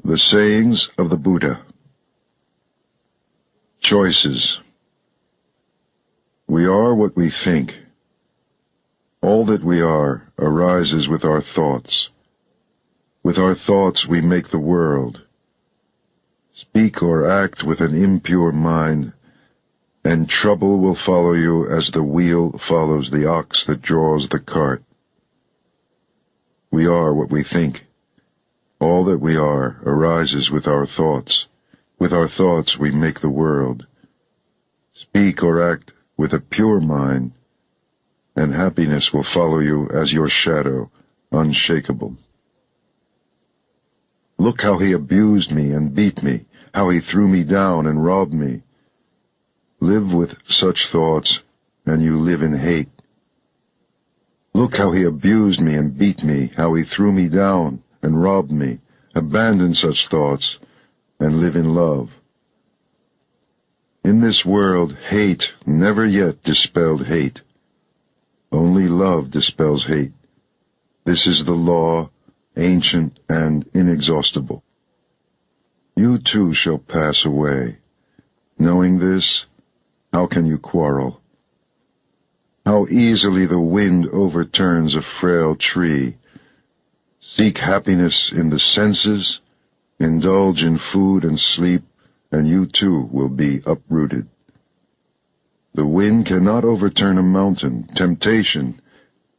The Sayings of the Buddha. Choices. We are what we think. All that we are arises with our thoughts. With our thoughts we make the world. Speak or act with an impure mind, and trouble will follow you as the wheel follows the ox that draws the cart. We are what we think. All that we are arises with our thoughts. With our thoughts we make the world. Speak or act with a pure mind, and happiness will follow you as your shadow, unshakable. Look how he abused me and beat me, how he threw me down and robbed me. Live with such thoughts, and you live in hate. Look how he abused me and beat me, how he threw me down and robbed me. Abandon such thoughts, and live in love. In this world, hate never yet dispelled hate. Only love dispels hate. This is the law, ancient and inexhaustible. You too shall pass away. Knowing this, how can you quarrel? How easily the wind overturns a frail tree. Seek happiness in the senses, indulge in food and sleep, and you too will be uprooted. The wind cannot overturn a mountain. Temptation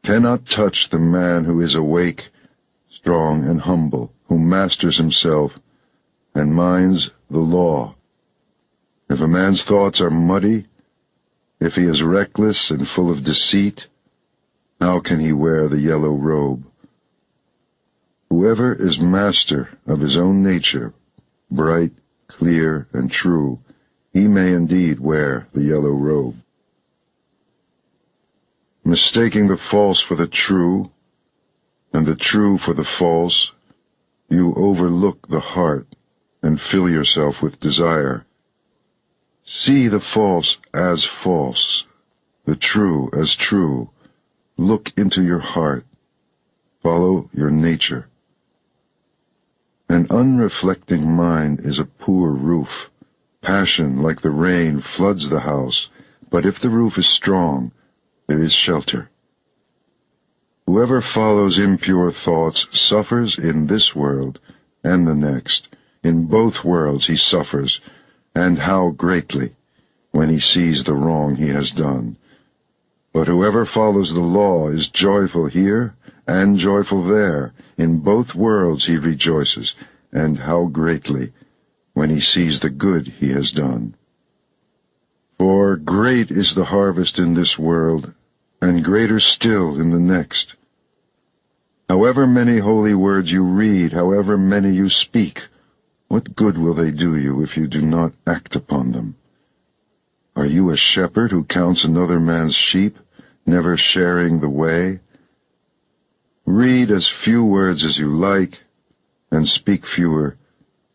cannot touch the man who is awake, strong and humble, who masters himself and minds the law. If a man's thoughts are muddy, if he is reckless and full of deceit, how can he wear the yellow robe? Whoever is master of his own nature, bright, clear, and true, he may indeed wear the yellow robe. Mistaking the false for the true, and the true for the false, you overlook the heart and fill yourself with desire. See the false as false, the true as true. Look into your heart. Follow your nature. An unreflecting mind is a poor roof. Passion, like the rain, floods the house, but if the roof is strong, there is shelter. Whoever follows impure thoughts suffers in this world and the next. In both worlds he suffers, and how greatly, when he sees the wrong he has done. But whoever follows the law is joyful here and joyful there. In both worlds he rejoices, and how greatly, when he sees the good he has done. For great is the harvest in this world, and greater still in the next. However many holy words you read, however many you speak, what good will they do you if you do not act upon them? Are you a shepherd who counts another man's sheep, never sharing the way? Read as few words as you like, and speak fewer,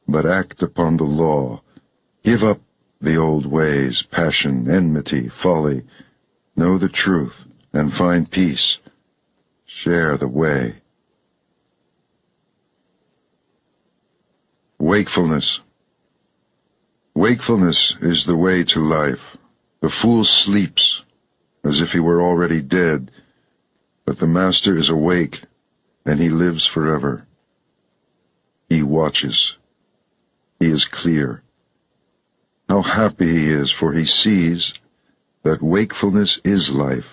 but act upon the law. Give up the old ways, passion, enmity, folly. Know the truth, and find peace. Share the way. Wakefulness. Wakefulness is the way to life. The fool sleeps, as if he were already dead, but the master is awake, and he lives forever. He watches. He is clear. How happy he is, for he sees that wakefulness is life.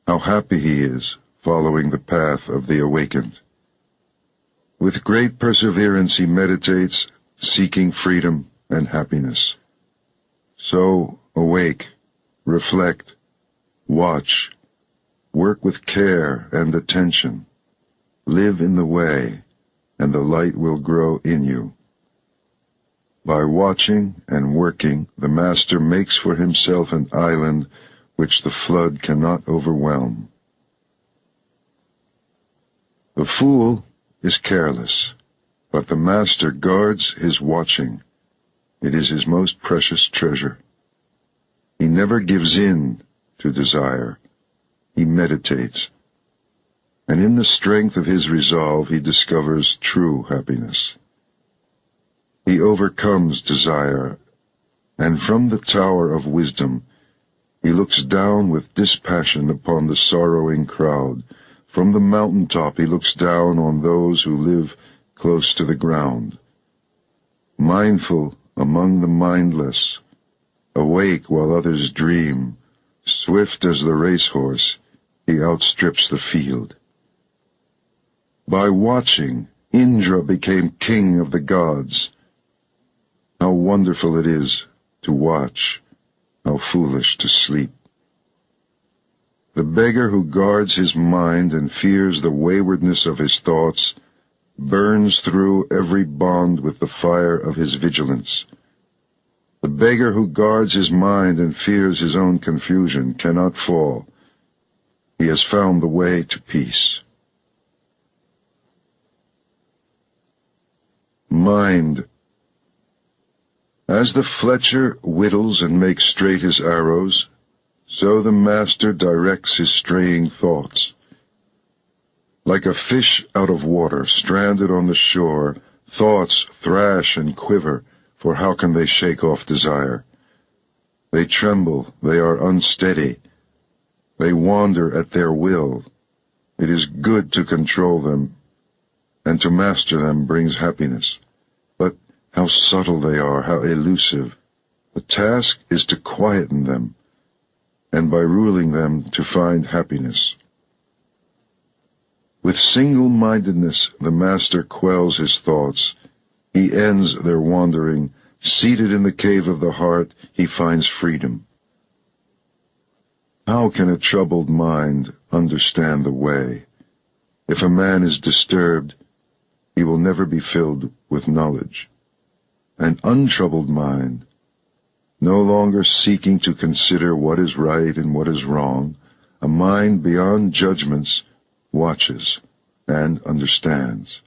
How happy he is, following the path of the awakened. With great perseverance he meditates, seeking freedom and happiness. So awake, reflect, watch, work with care and attention. Live in the way, and the light will grow in you. By watching and working, the master makes for himself an island which the flood cannot overwhelm. The fool is careless, but the master guards his watching. It is his most precious treasure. He never gives in to desire. He meditates, and in the strength of his resolve he discovers true happiness. He overcomes desire, and from the tower of wisdom he looks down with dispassion upon the sorrowing crowd. From the mountaintop he looks down on those who live close to the ground. Mindful among the mindless, awake while others dream, swift as the racehorse, he outstrips the field. By watching, Indra became king of the gods. How wonderful it is to watch, how foolish to sleep. The beggar who guards his mind and fears the waywardness of his thoughts burns through every bond with the fire of his vigilance. The beggar who guards his mind and fears his own confusion cannot fall. He has found the way to peace. Mind. As the fletcher whittles and makes straight his arrows, so the master directs his straying thoughts. Like a fish out of water, stranded on the shore, thoughts thrash and quiver, for how can they shake off desire? They tremble, they are unsteady, they wander at their will. It is good to control them, and to master them brings happiness. But how subtle they are, how elusive. The task is to quieten them, and by ruling them to find happiness. With single-mindedness the master quells his thoughts. He ends their wandering. Seated in the cave of the heart, he finds freedom. How can a troubled mind understand the way? If a man is disturbed, he will never be filled with knowledge. An untroubled mind, no longer seeking to consider what is right and what is wrong, a mind beyond judgments, watches and understands.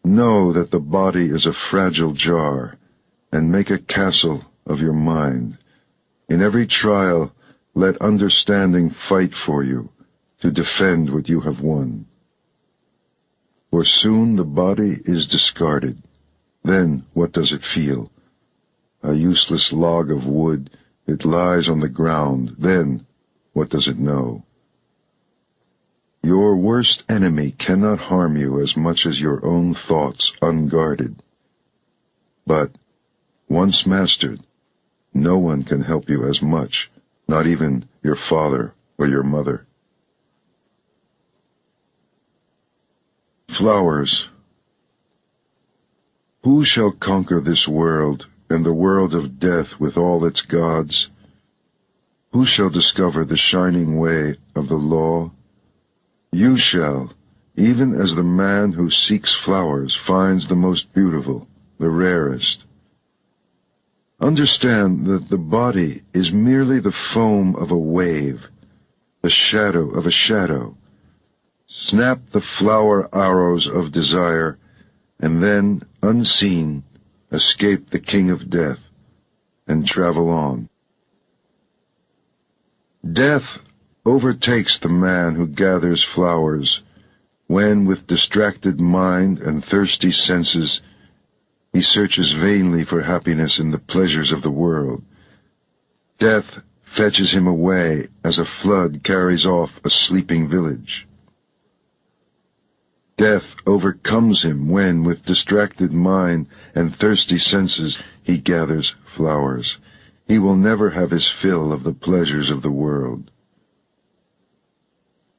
Know that the body is a fragile jar, and make a castle of your mind. In every trial, let understanding fight for you, to defend what you have won. For soon the body is discarded. Then what does it feel? A useless log of wood, it lies on the ground. Then what does it know? Your worst enemy cannot harm you as much as your own thoughts unguarded. But, once mastered, no one can help you as much, not even your father or your mother. Flowers. Who shall conquer this world, and the world of death with all its gods? Who shall discover the shining way of the law? You shall, even as the man who seeks flowers finds the most beautiful, the rarest. Understand that the body is merely the foam of a wave, the shadow of a shadow. Snap the flower arrows of desire, and then, unseen, escape the king of death, and travel on. Death overtakes the man who gathers flowers, when with distracted mind and thirsty senses he searches vainly for happiness in the pleasures of the world. Death fetches him away as a flood carries off a sleeping village. Death overcomes him when, with distracted mind and thirsty senses, he gathers flowers. He will never have his fill of the pleasures of the world.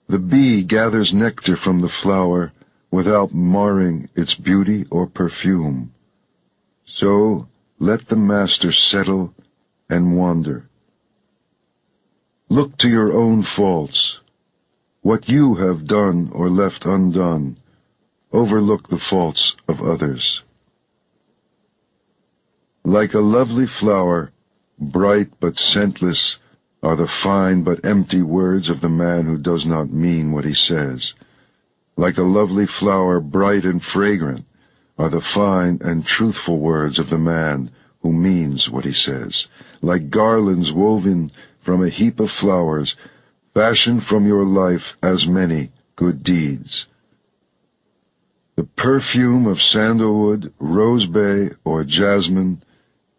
The bee gathers nectar from the flower without marring its beauty or perfume. So let the master settle and wander. Look to your own faults, what you have done or left undone. Overlook the faults of others. Like a lovely flower, bright but scentless, are the fine but empty words of the man who does not mean what he says. Like a lovely flower, bright and fragrant, are the fine and truthful words of the man who means what he says. Like garlands woven from a heap of flowers, fashion from your life as many good deeds. The perfume of sandalwood, rosebay, or jasmine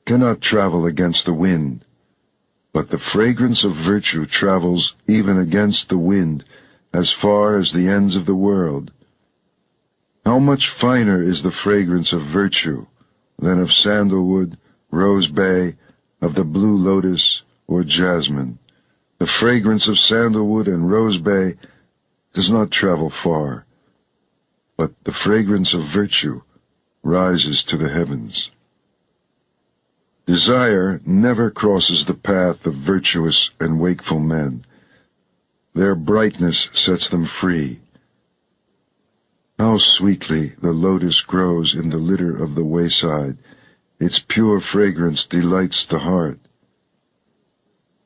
cannot travel against the wind, but the fragrance of virtue travels even against the wind as far as the ends of the world. How much finer is the fragrance of virtue than of sandalwood, rosebay, of the blue lotus, or jasmine. The fragrance of sandalwood and rosebay does not travel far, but the fragrance of virtue rises to the heavens. Desire never crosses the path of virtuous and wakeful men. Their brightness sets them free. How sweetly the lotus grows in the litter of the wayside. Its pure fragrance delights the heart.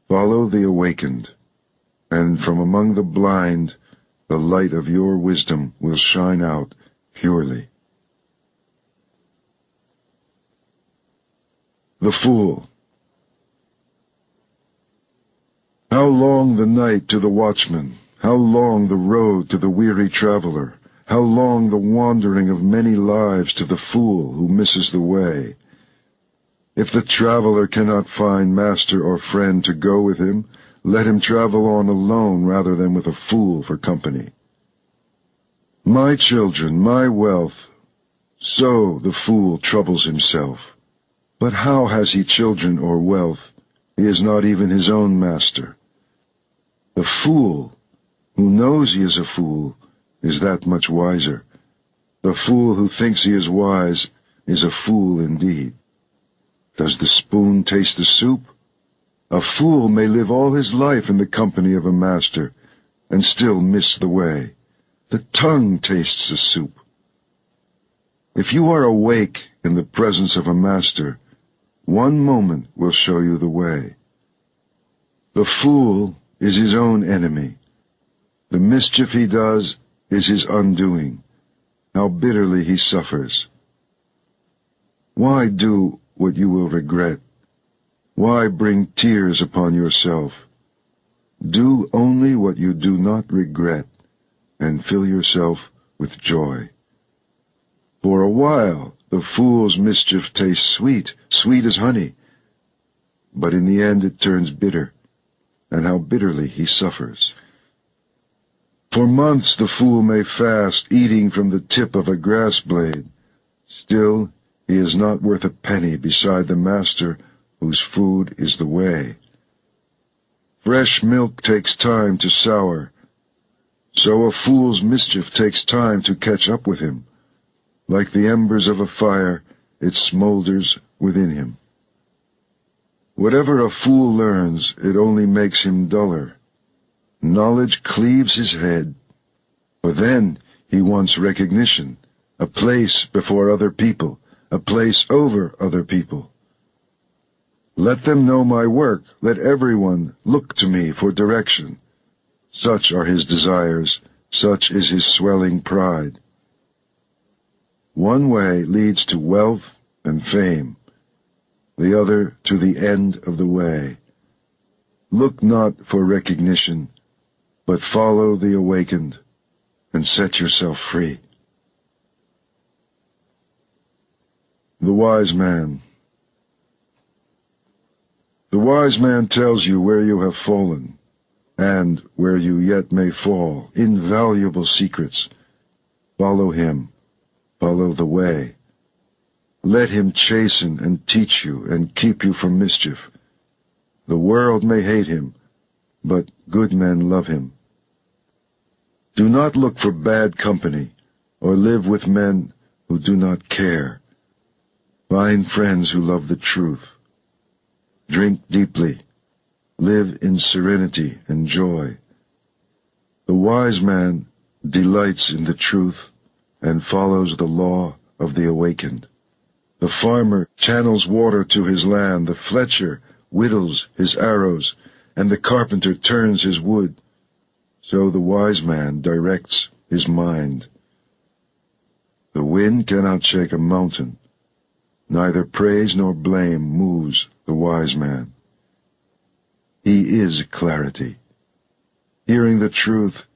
Follow the awakened, and from among the blind the light of your wisdom will shine out purely. The Fool. How long the night to the watchman, how long the road to the weary traveler, how long the wandering of many lives to the fool who misses the way. If the traveler cannot find master or friend to go with him, let him travel on alone rather than with a fool for company. My children, my wealth, so the fool troubles himself. But how has he children or wealth? He is not even his own master. The fool, who knows he is a fool, is that much wiser. The fool who thinks he is wise is a fool indeed. Does the spoon taste the soup? A fool may live all his life in the company of a master and still miss the way. The tongue tastes the soup. If you are awake in the presence of a master, one moment will show you the way. The fool is his own enemy. The mischief he does is his undoing. How bitterly he suffers. Why do what you will regret? Why bring tears upon yourself? Do only what you do not regret, and fill yourself with joy. For a while the fool's mischief tastes sweet, sweet as honey, but in the end it turns bitter, and how bitterly he suffers. For months the fool may fast, eating from the tip of a grass blade. Still, he is not worth a penny beside the master whose food is the way. Fresh milk takes time to sour, so a fool's mischief takes time to catch up with him. Like the embers of a fire, it smolders within him. Whatever a fool learns, it only makes him duller. Knowledge cleaves his head, but then he wants recognition, a place before other people, a place over other people. Let them know my work, let everyone look to me for direction. Such are his desires, such is his swelling pride. One way leads to wealth and fame, the other to the end of the way. Look not for recognition, but follow the awakened, and set yourself free. The Wise Man. The wise man tells you where you have fallen, and where you yet may fall, invaluable secrets. Follow him, follow the way. Let him chasten and teach you and keep you from mischief. The world may hate him, but good men love him. Do not look for bad company, or live with men who do not care. Find friends who love the truth. Drink deeply. Live in serenity and joy. The wise man delights in the truth and follows the law of the awakened. The farmer channels water to his land, the fletcher whittles his arrows, and the carpenter turns his wood. So the wise man directs his mind. The wind cannot shake a mountain. Neither praise nor blame moves the wise man. He is clarity. Hearing the truth,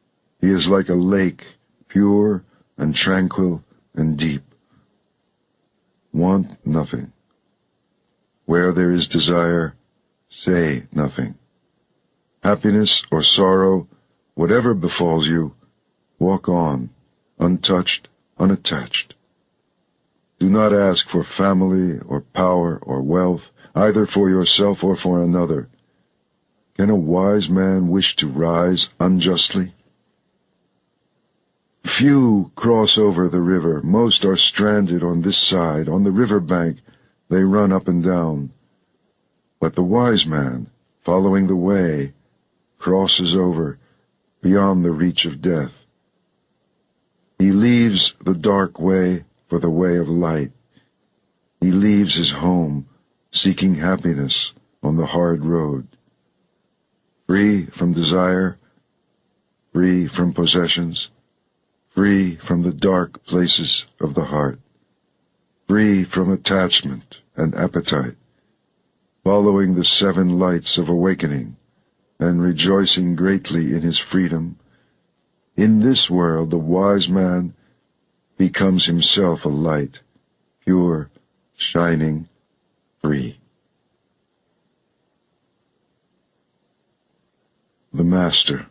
he is like a lake, pure and tranquil and deep. Want nothing. Where there is desire, say nothing. Happiness or sorrow, whatever befalls you, walk on, untouched, unattached. Do not ask for family or power or wealth, either for yourself or for another. Can a wise man wish to rise unjustly? Few cross over the river, most are stranded on this side. On the river bank they run up and down. But the wise man, following the way, crosses over beyond the reach of death. He leaves the dark way for the way of light. He leaves his home, seeking happiness on the hard road. Free from desire, free from possessions, free from the dark places of the heart, free from attachment and appetite, following the 7 lights of awakening and rejoicing greatly in his freedom. In this world the wise man becomes himself a light, pure, shining, free. The Master.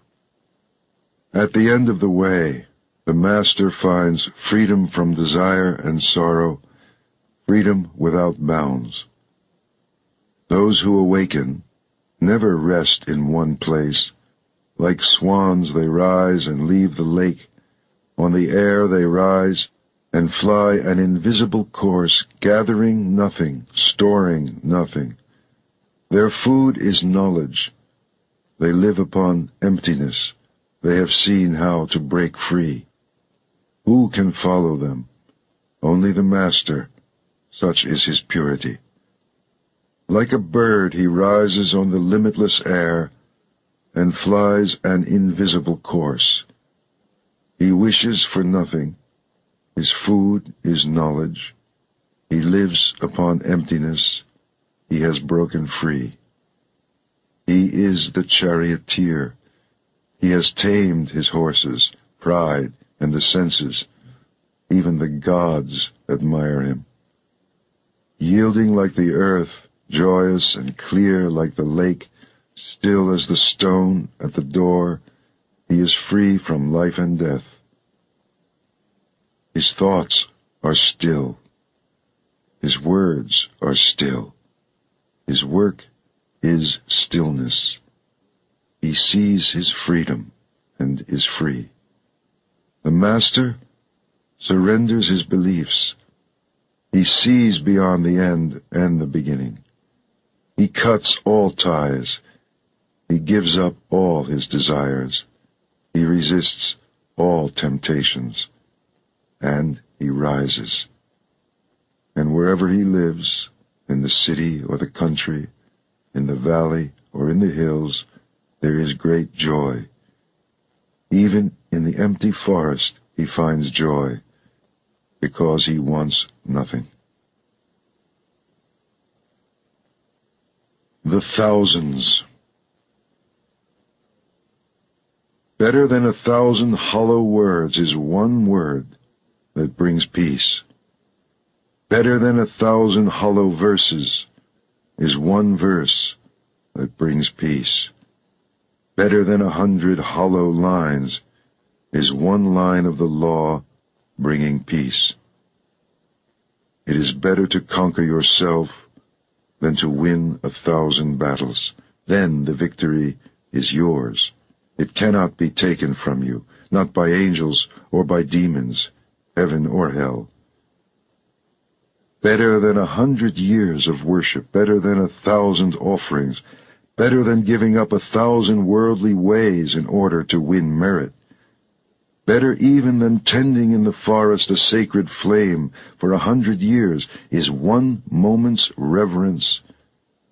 At the end of the way, the Master finds freedom from desire and sorrow, freedom without bounds. Those who awaken never rest in one place. Like swans they rise and leave the lake. On the air they rise and fly an invisible course, gathering nothing, storing nothing. Their food is knowledge. They live upon emptiness. They have seen how to break free. Who can follow them? Only the Master. Such is his purity. Like a bird he rises on the limitless air and flies an invisible course. He wishes for nothing. His food is knowledge. He lives upon emptiness. He has broken free. He is the charioteer. He has tamed his horses, pride, and the senses. Even the gods admire him. Yielding like the earth, joyous and clear like the lake, still as the stone at the door, he is free from life and death. His thoughts are still. His words are still. His work is stillness. He sees his freedom and is free. The Master surrenders his beliefs. He sees beyond the end and the beginning. He cuts all ties. He gives up all his desires. He resists all temptations. And he rises. And wherever he lives, in the city or the country, in the valley or in the hills, there is great joy. Even in the empty forest he finds joy, because he wants nothing. The thousands. Better than 1,000 hollow words is one word that brings peace. Better than 1,000 hollow verses is one verse that brings peace. Better than 100 hollow lines is one line of the law bringing peace. It is better to conquer yourself than to win 1,000 battles. Then the victory is yours. It cannot be taken from you, not by angels or by demons, heaven or hell. Better than 100 years of worship, better than 1,000 offerings, better than giving up 1,000 worldly ways in order to win merit. Better even than tending in the forest a sacred flame for 100 years is one moment's reverence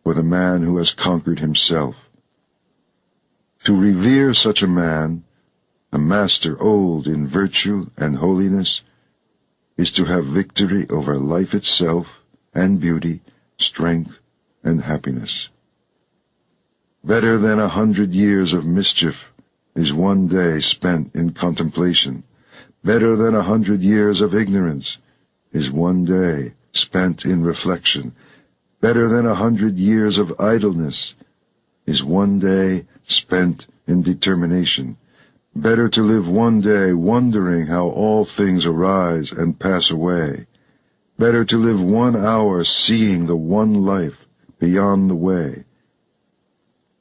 for the man who has conquered himself. To revere such a man, a master old in virtue and holiness, is to have victory over life itself and beauty, strength and happiness. Better than 100 years of mischief is one day spent in contemplation. Better than 100 years of ignorance is one day spent in reflection. Better than 100 years of idleness is one day spent in determination. Better to live one day wondering how all things arise and pass away. Better to live 1 hour seeing the one life beyond the way.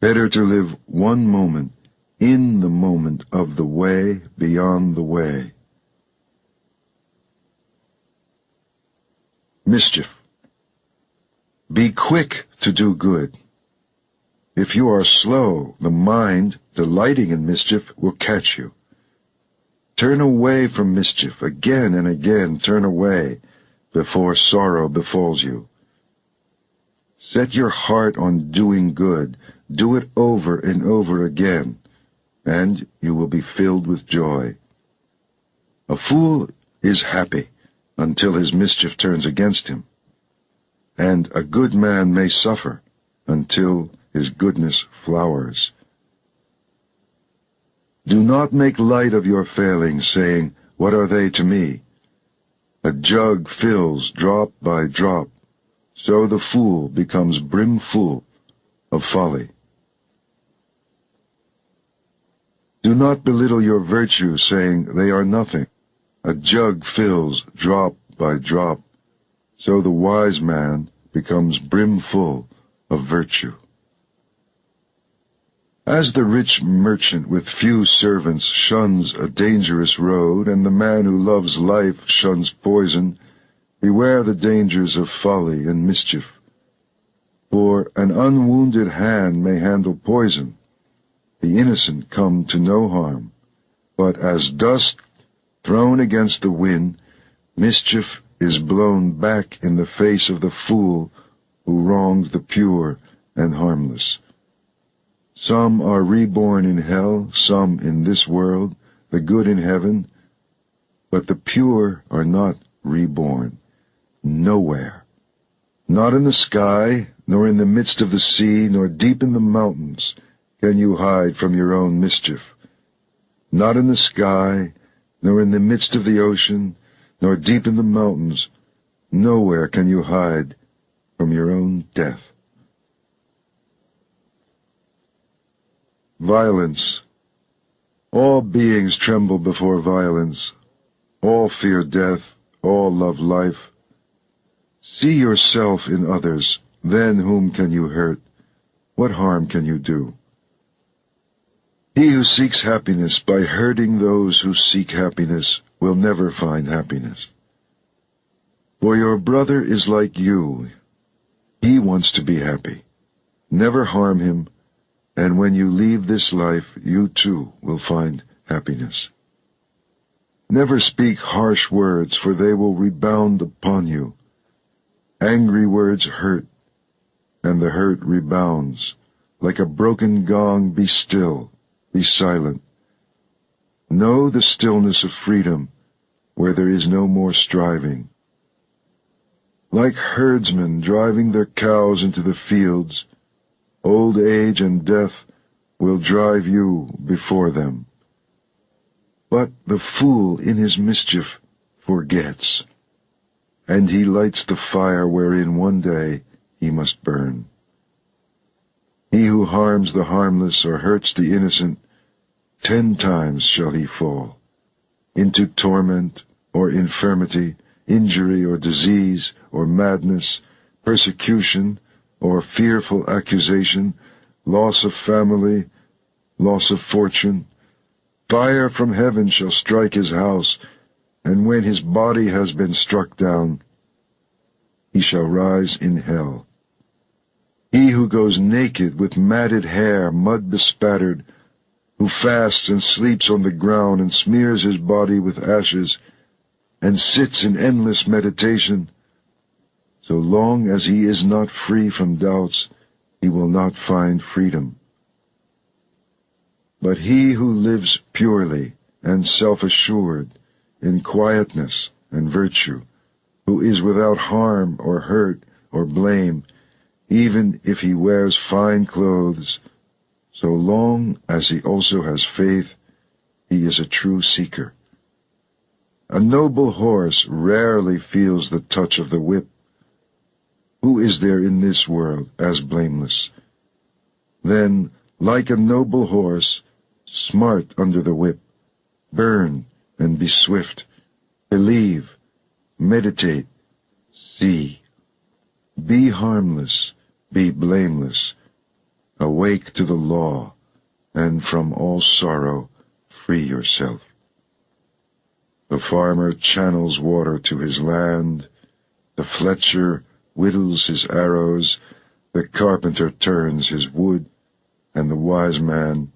Better to live 1 moment in the moment of the way beyond the way. Mischief. Be quick to do good. If you are slow, the mind, delighting in mischief, will catch you. Turn away from mischief, again and again turn away, before sorrow befalls you. Set your heart on doing good, do it over and over again, and you will be filled with joy. A fool is happy until his mischief turns against him, and a good man may suffer until his goodness flowers. Do not make light of your failings, saying, "What are they to me?" A jug fills drop by drop, so the fool becomes brimful of folly. Do not belittle your virtue, saying, "They are nothing." A jug fills drop by drop, so the wise man becomes brimful of virtue. As the rich merchant with few servants shuns a dangerous road, and the man who loves life shuns poison, beware the dangers of folly and mischief. For an unwounded hand may handle poison, the innocent come to no harm, but as dust thrown against the wind, mischief is blown back in the face of the fool who wrongs the pure and harmless. Some are reborn in hell, some in this world, the good in heaven, but the pure are not reborn, nowhere. Not in the sky, nor in the midst of the sea, nor deep in the mountains can you hide from your own mischief. Not in the sky, nor in the midst of the ocean, nor deep in the mountains, nowhere can you hide from your own death. Violence. All beings tremble before violence. All fear death. All love life. See yourself in others. Then whom can you hurt? What harm can you do? He who seeks happiness by hurting those who seek happiness will never find happiness. For your brother is like you. He wants to be happy. Never harm him, and when you leave this life, you too will find happiness. Never speak harsh words, for they will rebound upon you. Angry words hurt, and the hurt rebounds. Like a broken gong, be still, be silent. Know the stillness of freedom, where there is no more striving. Like herdsmen driving their cows into the fields, old age and death will drive you before them. But the fool in his mischief forgets, and he lights the fire wherein one day he must burn. He who harms the harmless or hurts the innocent, 10 times shall he fall, into torment or infirmity, injury or disease or madness, persecution or fearful accusation, loss of family, loss of fortune. Fire from heaven shall strike his house, and when his body has been struck down, he shall rise in hell. He who goes naked with matted hair, mud bespattered, who fasts and sleeps on the ground and smears his body with ashes, and sits in endless meditation, so long as he is not free from doubts, he will not find freedom. But he who lives purely and self-assured, in quietness and virtue, who is without harm or hurt or blame, even if he wears fine clothes, so long as he also has faith, he is a true seeker. A noble horse rarely feels the touch of the whip. Who is there in this world as blameless? Then, like a noble horse, smart under the whip, burn and be swift, believe, meditate, see. Be harmless, be blameless, awake to the law, and from all sorrow free yourself. The farmer channels water to his land, the fletcher whittles his arrows, the carpenter turns his wood, and the wise man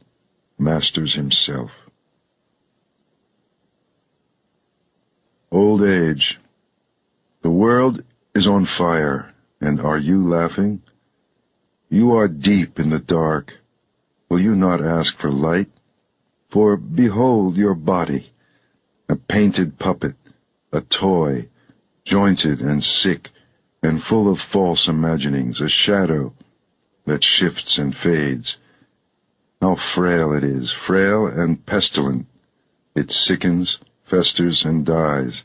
masters himself. Old age. The world is on fire, and are you laughing? You are deep in the dark. Will you not ask for light? For behold your body, a painted puppet, a toy, jointed and sick, and full of false imaginings, a shadow that shifts and fades. How frail it is, frail and pestilent. It sickens, festers, and dies.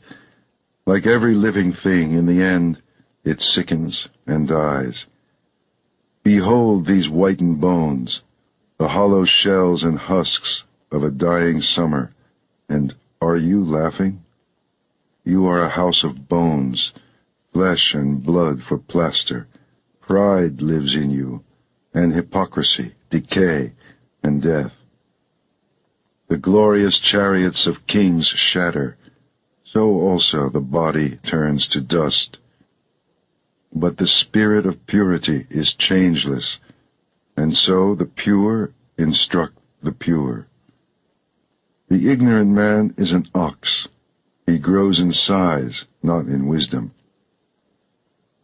Like every living thing, in the end, it sickens and dies. Behold these whitened bones, the hollow shells and husks of a dying summer, and are you laughing? You are a house of bones, flesh and blood for plaster. Pride lives in you, and hypocrisy, decay, and death. The glorious chariots of kings shatter, so also the body turns to dust. But the spirit of purity is changeless, and so the pure instruct the pure. The ignorant man is an ox. He grows in size, not in wisdom.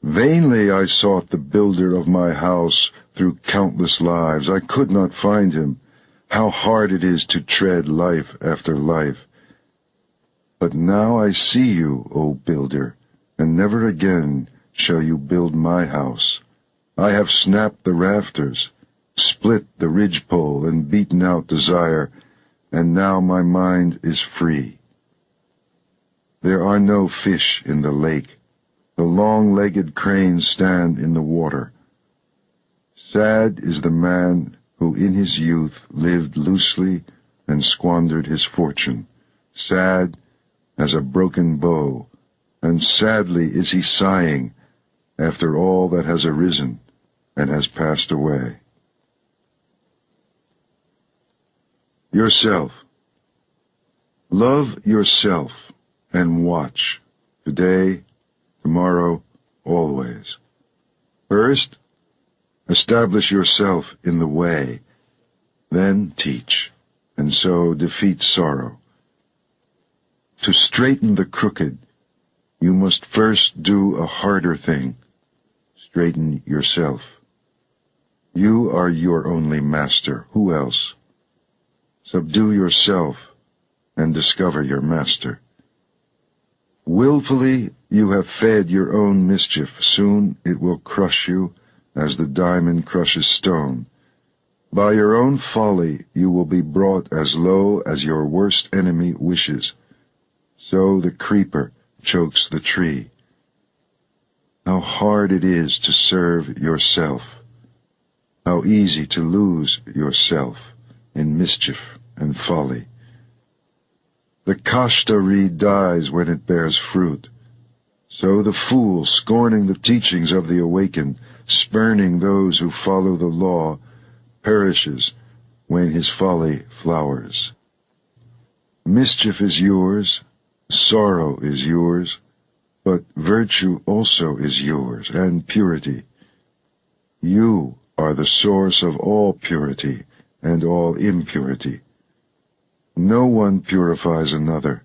Vainly I sought the builder of my house through countless lives. I could not find him. How hard it is to tread life after life. But now I see you, O builder, and never again shall you build my house. I have snapped the rafters, split the ridgepole, and beaten out desire, and now my mind is free. There are no fish in the lake. The long-legged cranes stand in the water. Sad is the man who in his youth lived loosely and squandered his fortune. Sad as a broken bow, and sadly is he sighing after all that has arisen and has passed away. Yourself. Love yourself and watch, today, tomorrow, always. First, establish yourself in the way, then teach, and so defeat sorrow. To straighten the crooked, you must first do a harder thing, straighten yourself. You are your only master. Who else? Subdue yourself and discover your master. Willfully you have fed your own mischief. Soon it will crush you as the diamond crushes stone. By your own folly you will be brought as low as your worst enemy wishes. So the creeper chokes the tree. How hard it is to serve yourself. How easy to lose yourself in mischief and folly. The kashta reed dies when it bears fruit. So the fool, scorning the teachings of the awakened, spurning those who follow the law, perishes when his folly flowers. Mischief is yours, sorrow is yours, but virtue also is yours, and purity. You are the source of all purity and all impurity. No one purifies another.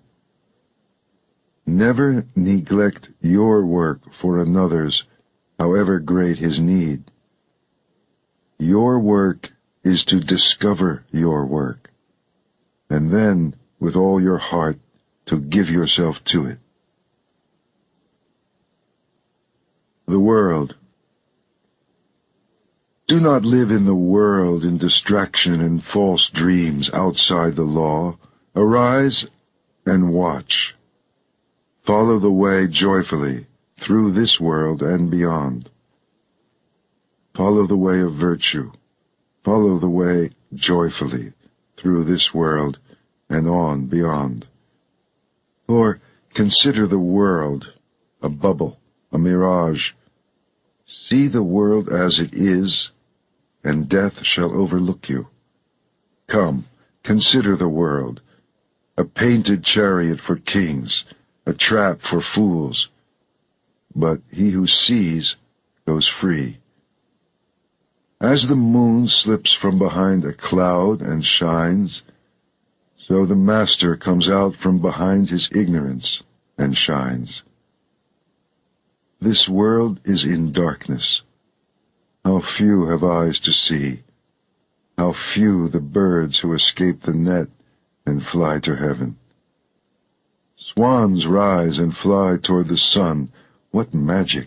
Never neglect your work for another's, however great his need. Your work is to discover your work, and then, with all your heart, to give yourself to it. The world. Do not live in the world in distraction and false dreams outside the law. Arise and watch. Follow the way joyfully, through this world and beyond. Follow the way of virtue. Follow the way joyfully, through this world and on beyond. For consider the world, a bubble, a mirage. See the world as it is, and death shall overlook you. Come, consider the world, a painted chariot for kings, a trap for fools. But he who sees goes free. As the moon slips from behind a cloud and shines, so the master comes out from behind his ignorance and shines. This world is in darkness. How few have eyes to see. How few the birds who escape the net and fly to heaven. Swans rise and fly toward the sun. What magic!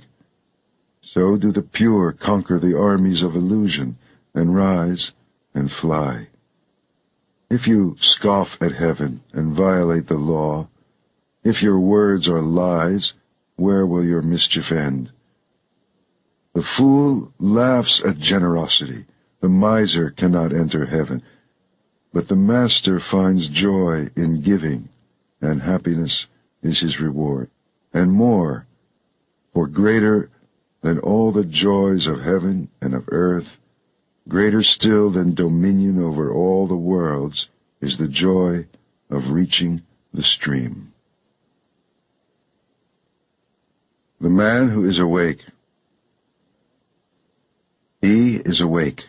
So do the pure conquer the armies of illusion and rise and fly. If you scoff at heaven and violate the law, if your words are lies, where will your mischief end? The fool laughs at generosity. The miser cannot enter heaven. But the master finds joy in giving, and happiness is his reward. And more, for greater than all the joys of heaven and of earth, greater still than dominion over all the worlds, is the joy of reaching the stream. The man who is awake. He is awake.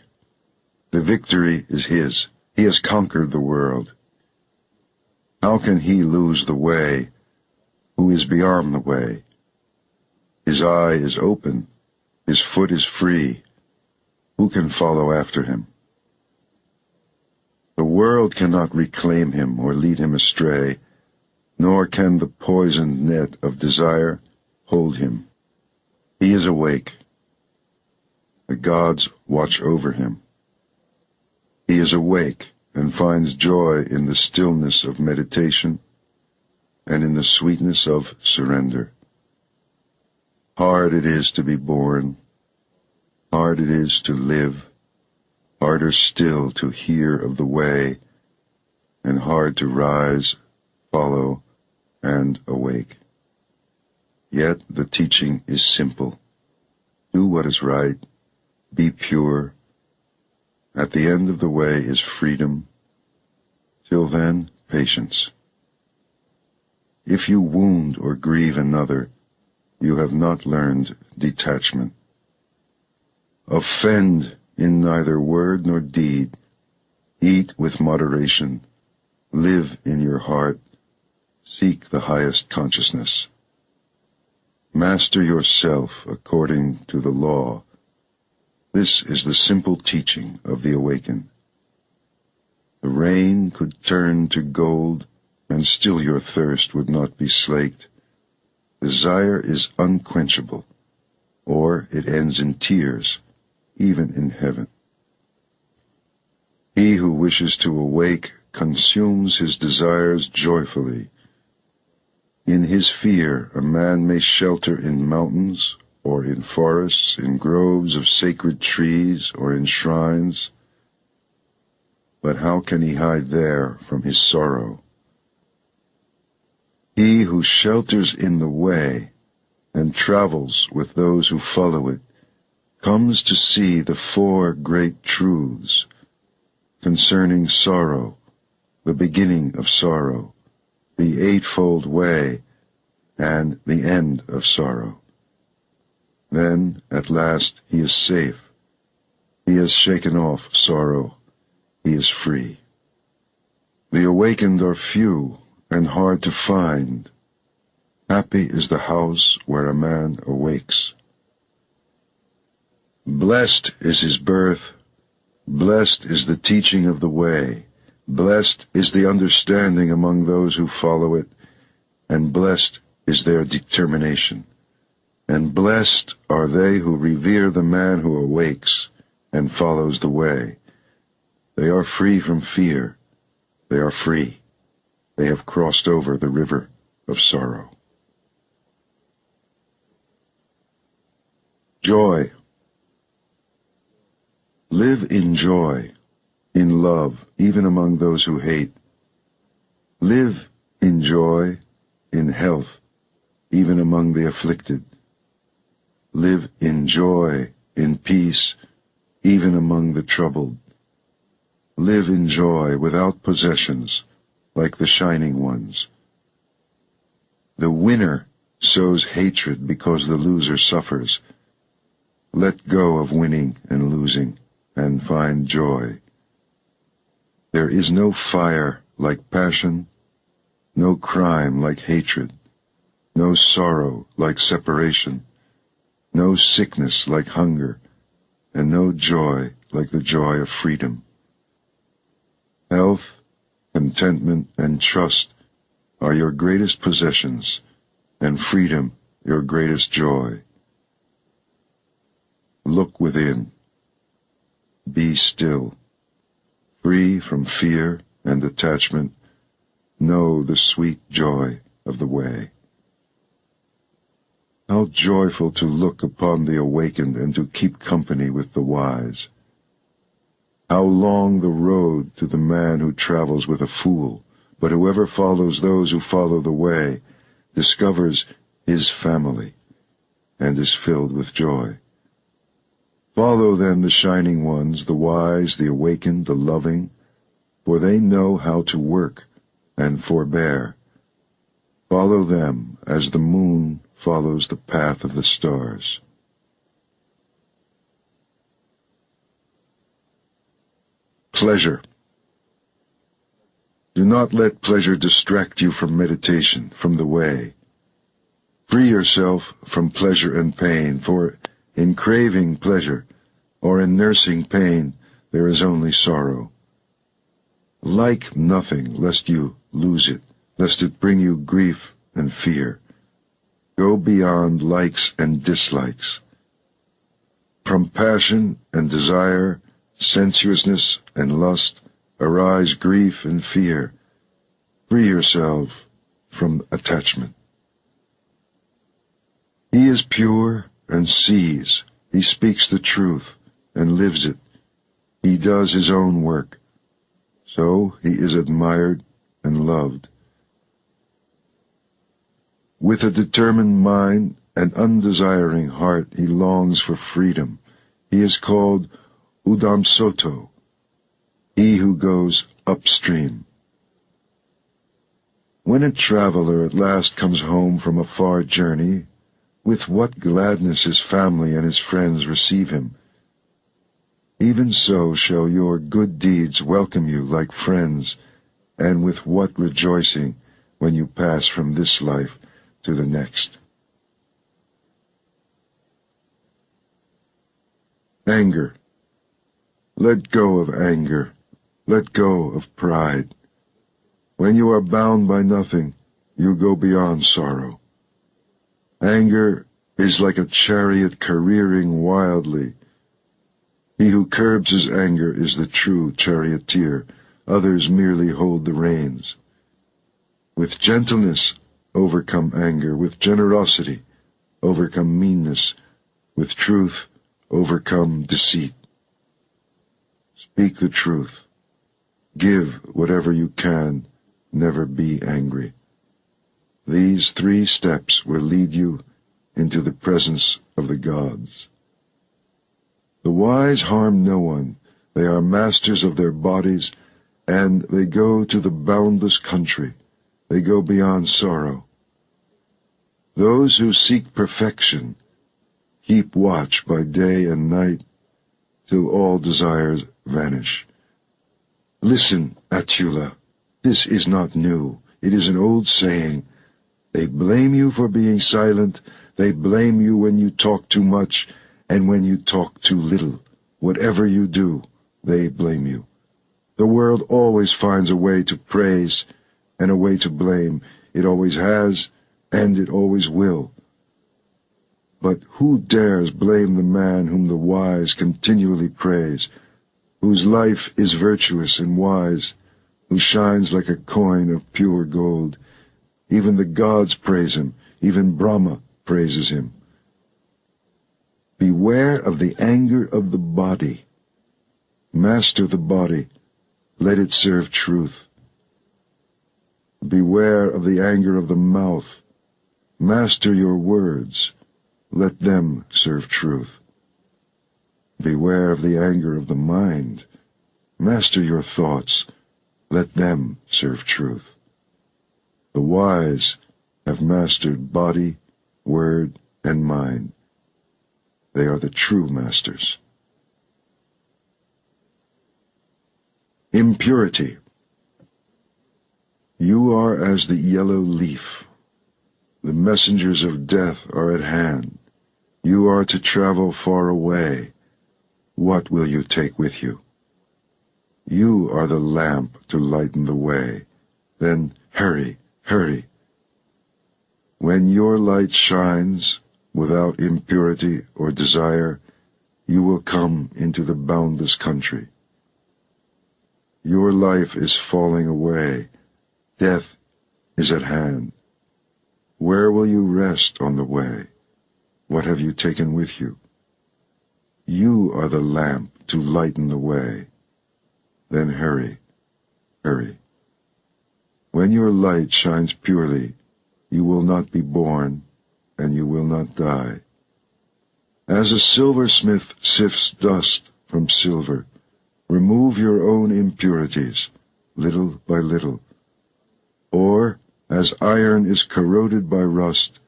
The victory is his. He has conquered the world. How can he lose the way who is beyond the way? His eye is open. His foot is free. Who can follow after him? The world cannot reclaim him or lead him astray, nor can the poisoned net of desire hold him. He is awake. The gods watch over him. He is awake and finds joy in the stillness of meditation and in the sweetness of surrender. Hard it is to be born, hard it is to live, harder still to hear of the way, and hard to rise, follow, and awake. Yet the teaching is simple. Do what is right, be pure. At the end of the way is freedom. Till then, patience. If you wound or grieve another, you have not learned detachment. Offend in neither word nor deed. Eat with moderation. Live in your heart. Seek the highest consciousness. Master yourself according to the law. This is the simple teaching of the awakened. The rain could turn to gold, and still your thirst would not be slaked. Desire is unquenchable, or it ends in tears, even in heaven. He who wishes to awake consumes his desires joyfully. In his fear, a man may shelter in mountains, or in forests, in groves of sacred trees, or in shrines. But how can he hide there from his sorrow? He who shelters in the way and travels with those who follow it comes to see the four great truths concerning sorrow, the beginning of sorrow, the eightfold way, and the end of sorrow. Then, at last, he is safe. He has shaken off sorrow. He is free. The awakened are few and hard to find. Happy is the house where a man awakes. Blessed is his birth. Blessed is the teaching of the way. Blessed is the understanding among those who follow it, and blessed is their determination. And blessed are they who revere the man who awakes and follows the way. They are free from fear. They are free. They have crossed over the river of sorrow. Joy. Live in joy, in love, even among those who hate. Live in joy, in health, even among the afflicted. Live in joy, in peace, even among the troubled. Live in joy without possessions, like the shining ones. The winner sows hatred because the loser suffers. Let go of winning and losing, and find joy. There is no fire like passion, no crime like hatred, no sorrow like separation, no sickness like hunger, and no joy like the joy of freedom. Health, contentment, and trust are your greatest possessions, and freedom your greatest joy. Look within. Be still. Free from fear and attachment, know the sweet joy of the way. How joyful to look upon the awakened and to keep company with the wise. How long the road to the man who travels with a fool, but whoever follows those who follow the way discovers his family and is filled with joy. Follow then the shining ones, the wise, the awakened, the loving, for they know how to work and forbear. Follow them as the moon follows the path of the stars. Pleasure. Do not let pleasure distract you from meditation, from the way. Free yourself from pleasure and pain, for in craving pleasure or in nursing pain there is only sorrow. Like nothing, lest you lose it, lest it bring you grief and fear. Go beyond likes and dislikes. From passion and desire, sensuousness and lust, arise grief and fear. Free yourself from attachment. He is pure and sees. He speaks the truth and lives it. He does his own work. So he is admired and loved. With a determined mind and undesiring heart, he longs for freedom. He is called Udamsoto, he who goes upstream. When a traveler at last comes home from a far journey, with what gladness his family and his friends receive him. Even so shall your good deeds welcome you like friends, and with what rejoicing when you pass from this life to the next. Anger. Let go of anger. Let go of pride. When you are bound by nothing, you go beyond sorrow. Anger is like a chariot careering wildly. He who curbs his anger is the true charioteer. Others merely hold the reins. With gentleness, overcome anger. With generosity, overcome meanness. With truth, overcome deceit. Speak the truth. Give whatever you can. Never be angry. These 3 steps will lead you into the presence of the gods. The wise harm no one. They are masters of their bodies, and they go to the boundless country. They go beyond sorrow. Those who seek perfection keep watch by day and night till all desires vanish. Listen, Atula, this is not new. It is an old saying. They blame you for being silent. They blame you when you talk too much and when you talk too little. Whatever you do, they blame you. The world always finds a way to praise and a way to blame. It always has, and it always will. But who dares blame the man whom the wise continually praise, whose life is virtuous and wise, who shines like a coin of pure gold? Even the gods praise him, even Brahma praises him. Beware of the anger of the body. Master the body, let it serve truth. Beware of the anger of the mouth. Master your words, let them serve truth. Beware of the anger of the mind. Master your thoughts, let them serve truth. The wise have mastered body, word, and mind. They are the true masters. Impurity. You are as the yellow leaf. The messengers of death are at hand. You are to travel far away. What will you take with you? You are the lamp to lighten the way. Then hurry, hurry. When your light shines without impurity or desire, you will come into the boundless country. Your life is falling away. Death is at hand. Where will you rest on the way? What have you taken with you? You are the lamp to lighten the way. Then hurry, hurry. When your light shines purely, you will not be born, and you will not die. As a silversmith sifts dust from silver, remove your own impurities, little by little. Or, as iron is corroded by rust,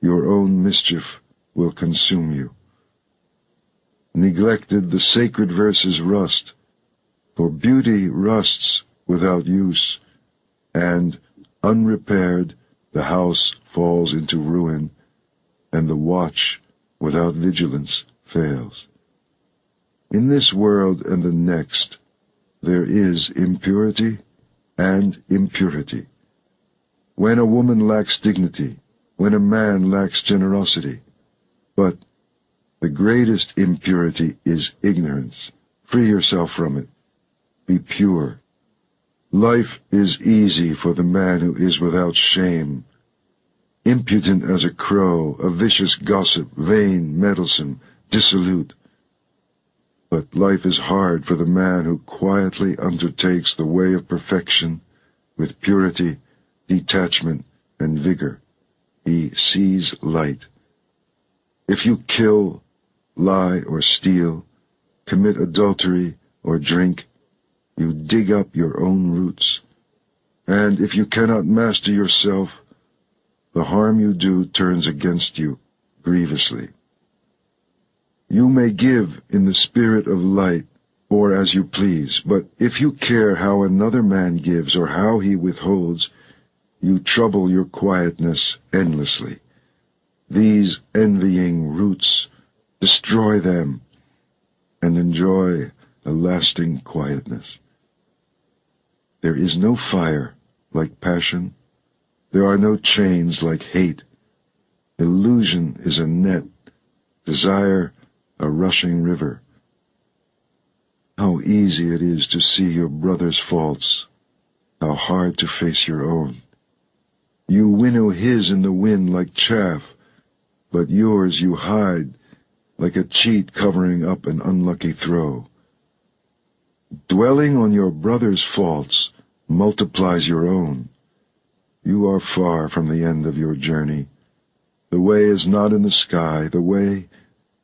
your own mischief will consume you. Neglected, the sacred verses rust, for beauty rusts without use, and, unrepaired, the house falls into ruin, and the watch without vigilance fails. In this world and the next, there is impurity and impurity. When a woman lacks dignity, when a man lacks generosity. But the greatest impurity is ignorance. Free yourself from it. Be pure. Life is easy for the man who is without shame, impudent as a crow, a vicious gossip, vain, meddlesome, dissolute. But life is hard for the man who quietly undertakes the way of perfection with purity, detachment, and vigor. He sees light. If you kill, lie, or steal, commit adultery, or drink, you dig up your own roots. And if you cannot master yourself, the harm you do turns against you grievously. You may give in the spirit of light, or as you please, but if you care how another man gives or how he withholds, you trouble your quietness endlessly. These envying roots, destroy them, and enjoy a lasting quietness. There is no fire like passion. There are no chains like hate. Illusion is a net, desire a rushing river. How easy it is to see your brother's faults, how hard to face your own. You winnow his in the wind like chaff, but yours you hide like a cheat covering up an unlucky throw. Dwelling on your brother's faults multiplies your own. You are far from the end of your journey. The way is not in the sky, the way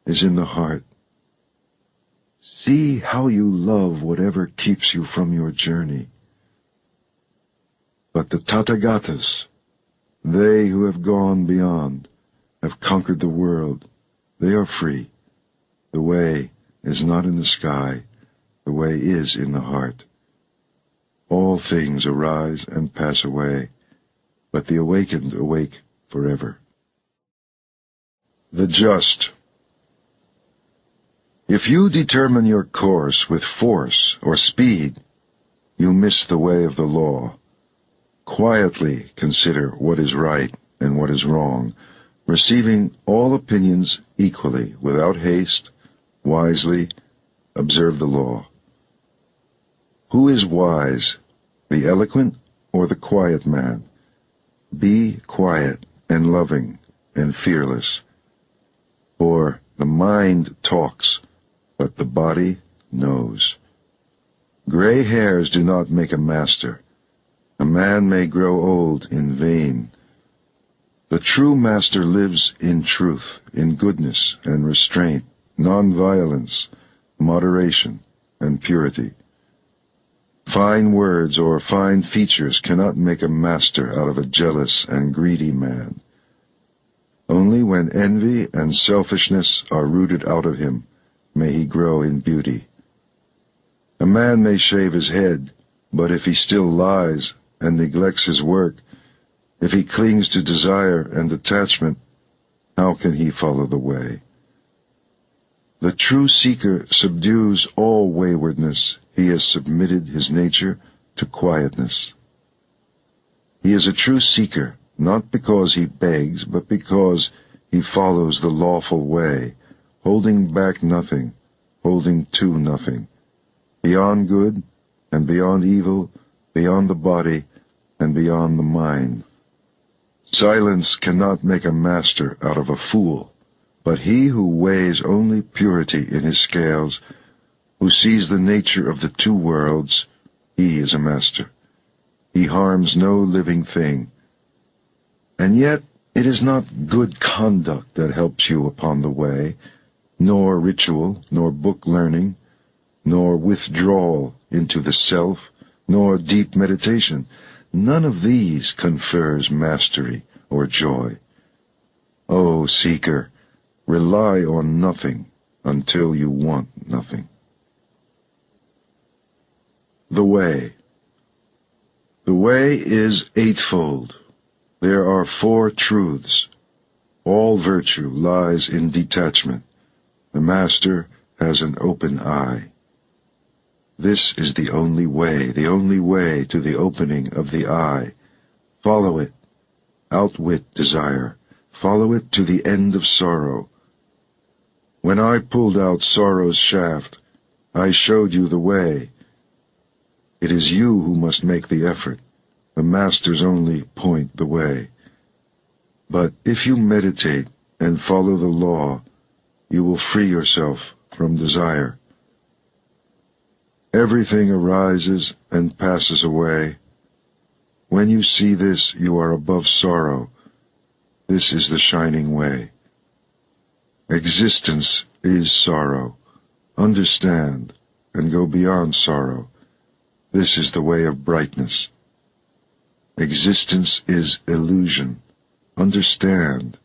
is in the heart. See how you love whatever keeps you from your journey. But the Tathagatas, they who have gone beyond, have conquered the world. They are free. The way is not in the sky. The way is in the heart. All things arise and pass away, but the awakened awake forever. The just. If you determine your course with force or speed, you miss the way of the law. Quietly consider what is right and what is wrong, receiving all opinions equally, without haste, wisely observe the law. Who is wise, the eloquent or the quiet man? Be quiet and loving and fearless, for The mind talks, but the body knows. Gray hairs do not make a master. A man may grow old in vain. The true master lives in truth, in goodness and restraint, non-violence, moderation, and purity. Fine words or fine features cannot make a master out of a jealous and greedy man. Only when envy and selfishness are rooted out of him may he grow in beauty. A man may shave his head, but if he still lies and neglects his work, if he clings to desire and attachment, how can he follow the way? The true seeker subdues all waywardness. He has submitted his nature to quietness. He is a true seeker, not because he begs, but because he follows the lawful way, holding back nothing, holding to nothing, beyond good and beyond evil, beyond the body and beyond the mind. Silence cannot make a master out of a fool, but he who weighs only purity in his scales, who sees the nature of the two worlds, he is a master. He harms no living thing. And yet it is not good conduct that helps you upon the way, nor ritual, nor book learning, nor withdrawal into the self, nor deep meditation. None of these confers mastery or joy. O seeker, rely on nothing until you want nothing. The way. The way is eightfold. There are 4 truths. All virtue lies in detachment. The master has an open eye. This is the only way to the opening of the eye. Follow it. Outwit desire. Follow it to the end of sorrow. When I pulled out sorrow's shaft, I showed you the way. It is you who must make the effort. The masters only point the way. But if you meditate and follow the law, you will free yourself from desire. Everything arises and passes away. When you see this, you are above sorrow. This is the shining way. Existence is sorrow. Understand and go beyond sorrow. This is the way of brightness. Existence is illusion. Understand.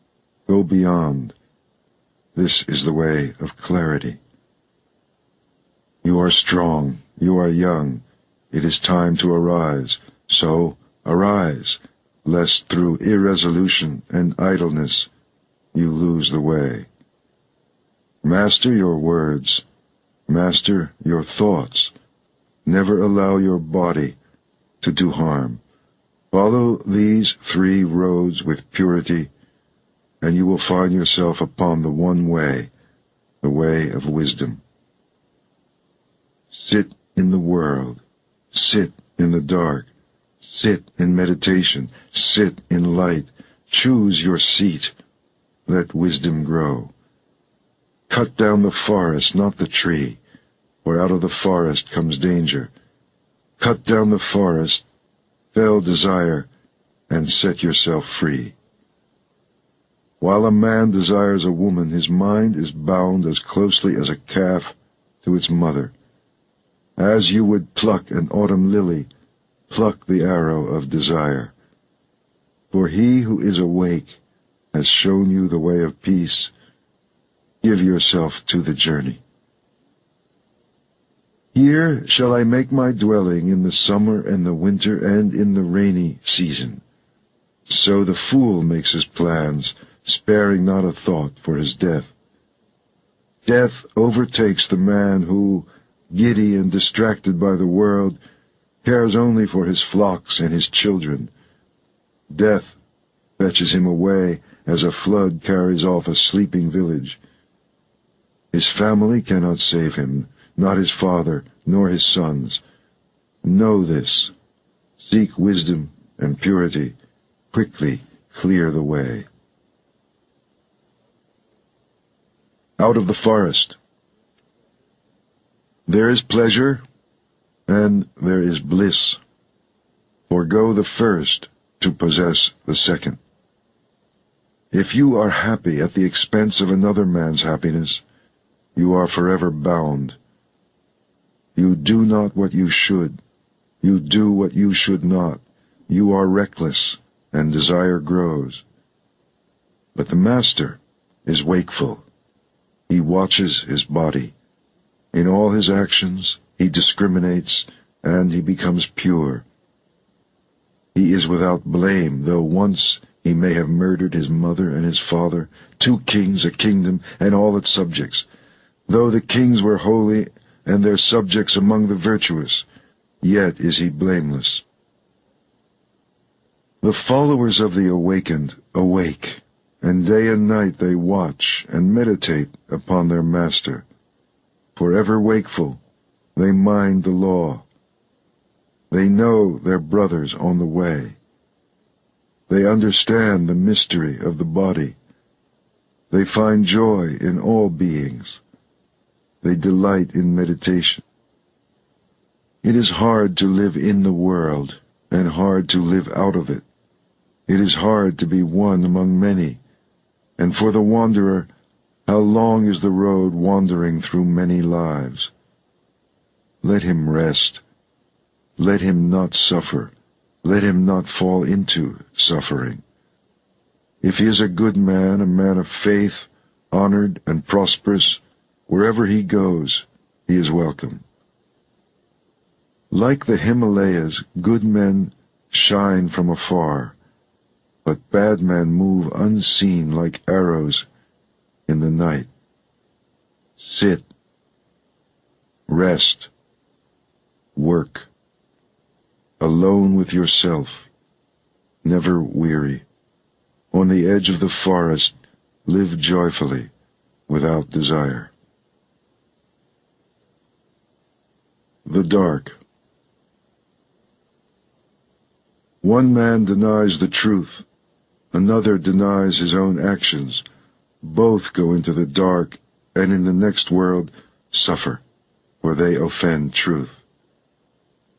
Go beyond. This is the way of clarity. You are strong. You are young. It is time to arise. So arise, lest through irresolution and idleness you lose the way. Master your words. Master your thoughts. Never allow your body to do harm. Follow these 3 roads with purity, and you will find yourself upon the one way, the way of wisdom. Sit in the world. Sit in the dark. Sit in meditation. Sit in light. Choose your seat. Let wisdom grow. Cut down the forest, not the tree, for out of the forest comes danger. Cut down the forest, fell desire, and set yourself free. While a man desires a woman, his mind is bound as closely as a calf to its mother. As you would pluck an autumn lily, pluck the arrow of desire. For he who is awake has shown you the way of peace. Give yourself to the journey. Here shall I make my dwelling in the summer and the winter and in the rainy season. So the fool makes his plans, sparing not a thought for his death. Death overtakes the man who, giddy and distracted by the world, cares only for his flocks and his children. Death fetches him away as a flood carries off a sleeping village. His family cannot save him, not his father, nor his sons. Know this. Seek wisdom and purity. Quickly clear the way. out of the forest. There is pleasure, and there is bliss. Forgo the first to possess the second. If you are happy at the expense of another man's happiness, you are forever bound. You do not what you should. You do what you should not. You are reckless, and desire grows. But the master is wakeful. He watches his body. In all his actions, he discriminates, and he becomes pure. He is without blame, though once he may have murdered his mother and his father, 2 kings, a kingdom, and all its subjects. Though the kings were holy, and their subjects among the virtuous, yet is he blameless. The followers of the awakened awake, and day and night they watch and meditate upon their master. Forever wakeful, they mind the law. They know their brothers on the way. They understand the mystery of the body. They find joy in all beings. They delight in meditation. It is hard to live in the world, and hard to live out of it. It is hard to be one among many, and for the wanderer, how long is the road wandering through many lives? Let him rest. Let him not suffer. Let him not fall into suffering. If he is a good man, a man of faith, honored and prosperous, wherever he goes, he is welcome. Like the Himalayas, good men shine from afar, but bad men move unseen like arrows in the night. Sit, rest, work, alone with yourself, never weary. On the edge of the forest, live joyfully, without desire. The dark. One man denies the truth, another denies his own actions. Both go into the dark, and in the next world suffer, for they offend truth.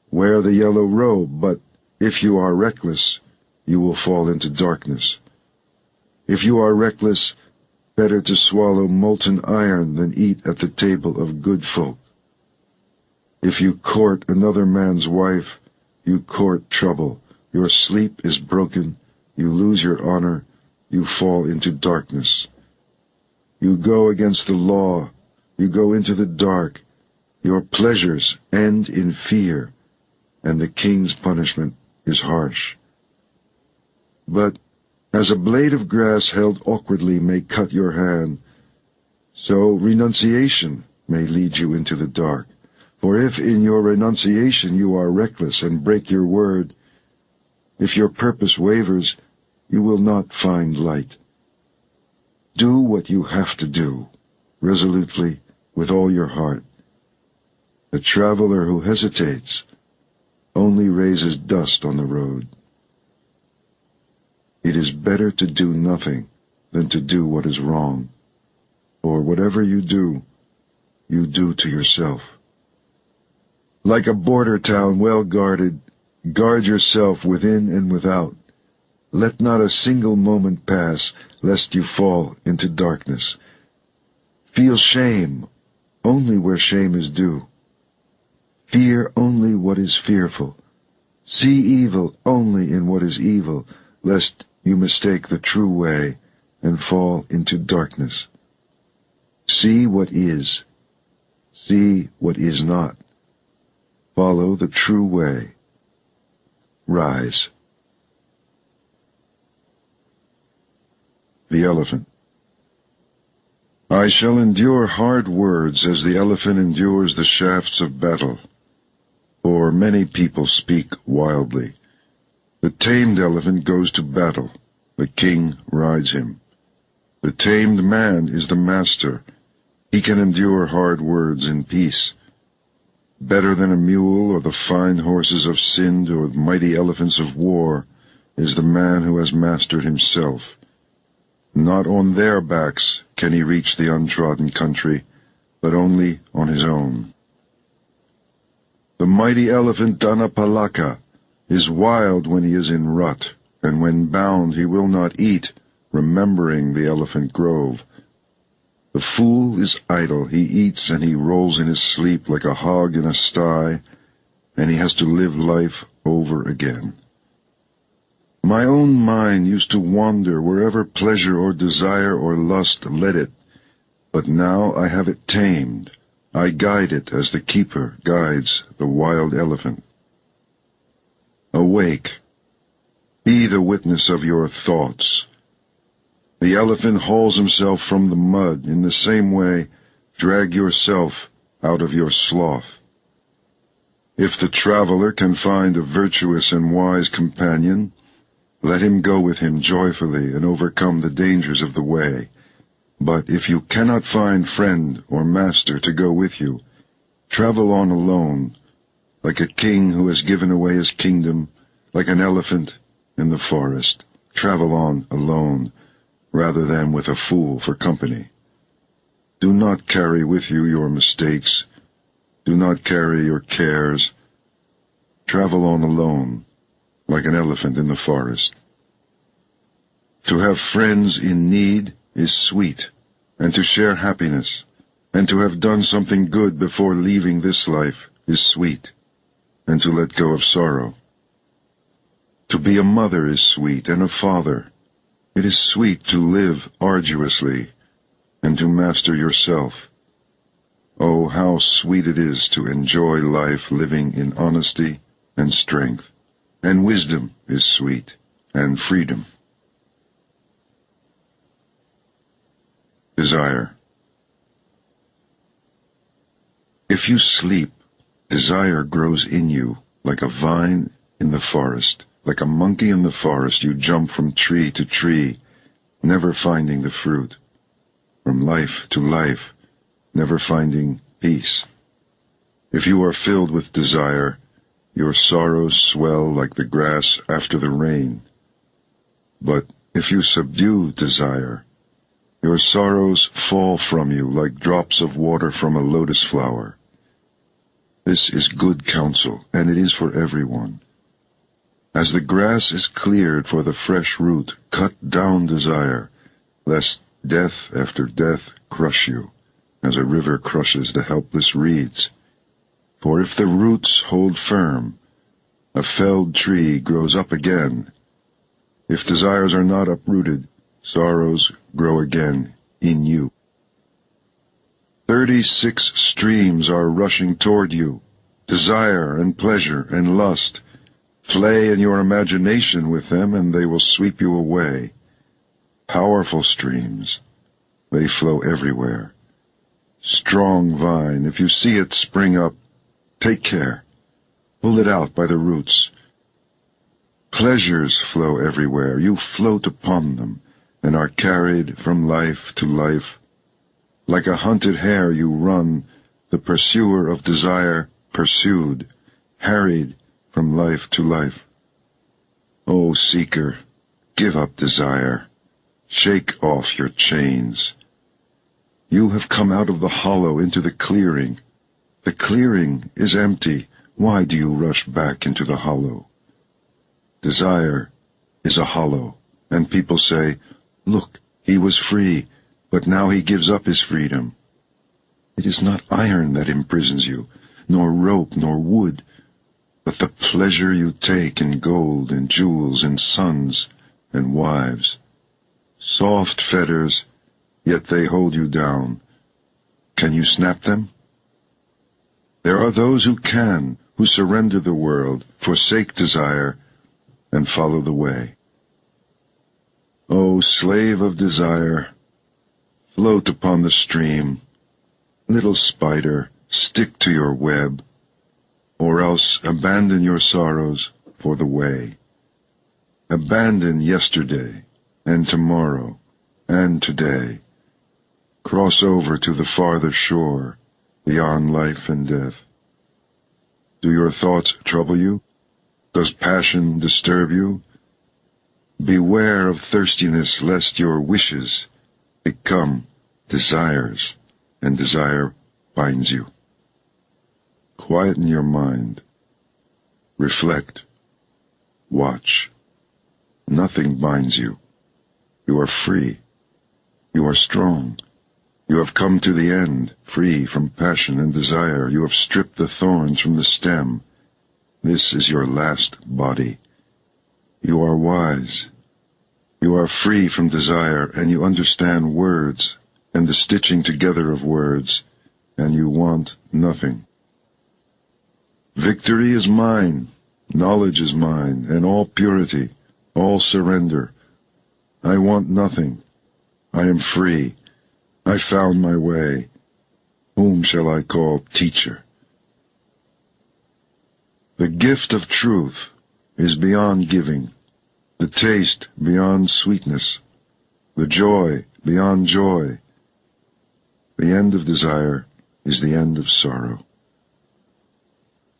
Wear the yellow robe, but if you are reckless, you will fall into darkness. If you are reckless, better to swallow molten iron than eat at the table of good folk. If you court another man's wife, you court trouble. Your sleep is broken, you lose your honor, you fall into darkness. You go against the law, you go into the dark, your pleasures end in fear, and the king's punishment is harsh. But as a blade of grass held awkwardly may cut your hand, so renunciation may lead you into the dark. For if in your renunciation you are reckless and break your word, if your purpose wavers, you will not find light. Do what you have to do, resolutely, with all your heart. The traveler who hesitates only raises dust on the road. It is better to do nothing than to do what is wrong, for whatever you do to yourself. Like a border town well guarded, guard yourself within and without. Let not a single moment pass, lest you fall into darkness. Feel shame only where shame is due. Fear only what is fearful. See evil only in what is evil, lest you mistake the true way and fall into darkness. See what is. See what is not. Follow the true way. Rise. The elephant. I shall endure hard words as the elephant endures the shafts of battle. For many people speak wildly. The tamed elephant goes to battle. The king rides him. The tamed man is the master. He can endure hard words in peace. Better than a mule or the fine horses of Sind or mighty elephants of war is the man who has mastered himself. Not on their backs can he reach the untrodden country, but only on his own. The mighty elephant Dhammapada is wild when he is in rut, and when bound he will not eat, remembering the elephant grove. The fool is idle, he eats and he rolls in his sleep like a hog in a sty, and he has to live life over again. My own mind used to wander wherever pleasure or desire or lust led it, but now I have it tamed. I guide it as the keeper guides the wild elephant. Awake. Be the witness of your thoughts. The elephant hauls himself from the mud. In the same way, drag yourself out of your sloth. If the traveler can find a virtuous and wise companion, let him go with him joyfully and overcome the dangers of the way. But if you cannot find friend or master to go with you, travel on alone, like a king who has given away his kingdom, like an elephant in the forest. Travel on alone, rather than with a fool for company. Do not carry with you your mistakes. Do not carry your cares. Travel on alone, like an elephant in the forest. To have friends in need is sweet, and to share happiness, and to have done something good before leaving this life is sweet, and to let go of sorrow. To be a mother is sweet, and a father. It is sweet to live arduously, and to master yourself. Oh, how sweet it is to enjoy life living in honesty and strength, and wisdom is sweet, and freedom. Desire. If you sleep, desire grows in you like a vine in the forest. Like a monkey in the forest, you jump from tree to tree, never finding the fruit. From life to life, never finding peace. If you are filled with desire, your sorrows swell like the grass after the rain. But if you subdue desire, your sorrows fall from you like drops of water from a lotus flower. This is good counsel, and it is for everyone. As the grass is cleared for the fresh root, cut down desire, lest death after death crush you, as a river crushes the helpless reeds. For if the roots hold firm, a felled tree grows up again. If desires are not uprooted, sorrows grow again in you. 36 streams are rushing toward you, desire and pleasure and lust. Play in your imagination with them, and they will sweep you away. Powerful streams, they flow everywhere. Strong vine, if you see it spring up, take care. Pull it out by the roots. Pleasures flow everywhere. You float upon them, and are carried from life to life. Like a hunted hare you run, the pursuer of desire pursued, harried from life to life. O seeker, give up desire. Shake off your chains. You have come out of the hollow into the clearing. The clearing is empty. Why do you rush back into the hollow? Desire is a hollow, and people say, "Look, he was free, but now he gives up his freedom." It is not iron that imprisons you, nor rope, nor wood, but the pleasure you take in gold and jewels and sons and wives. Soft fetters, yet they hold you down. Can you snap them? There are those who can, who surrender the world, forsake desire, and follow the way. O slave of desire, float upon the stream. Little spider, stick to your web, or else abandon your sorrows for the way. Abandon yesterday, and tomorrow, and today. Cross over to the farther shore, beyond life and death. Do your thoughts trouble you? Does passion disturb you? Beware of thirstiness, lest your wishes become desires, and desire binds you. Quieten your mind. Reflect. Watch. Nothing binds you. You are free. You are strong. You have come to the end, free from passion and desire. You have stripped the thorns from the stem. This is your last body. You are wise. You are free from desire, and you understand words and the stitching together of words, and you want nothing. Victory is mine, knowledge is mine, and all purity, all surrender. I want nothing. I am free. I found my way. Whom shall I call teacher? The gift of truth is beyond giving, the taste beyond sweetness, the joy beyond joy. The end of desire is the end of sorrow.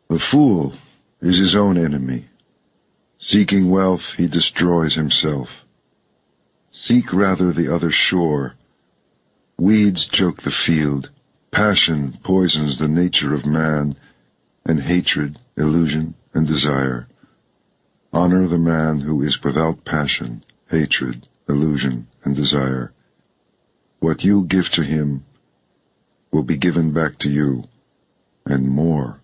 The fool is his own enemy. Seeking wealth, he destroys himself. Seek rather the other shore. Weeds choke the field. Passion poisons the nature of man, and hatred, illusion, and desire. Honor the man who is without passion, hatred, illusion, and desire. What you give to him will be given back to you, and more.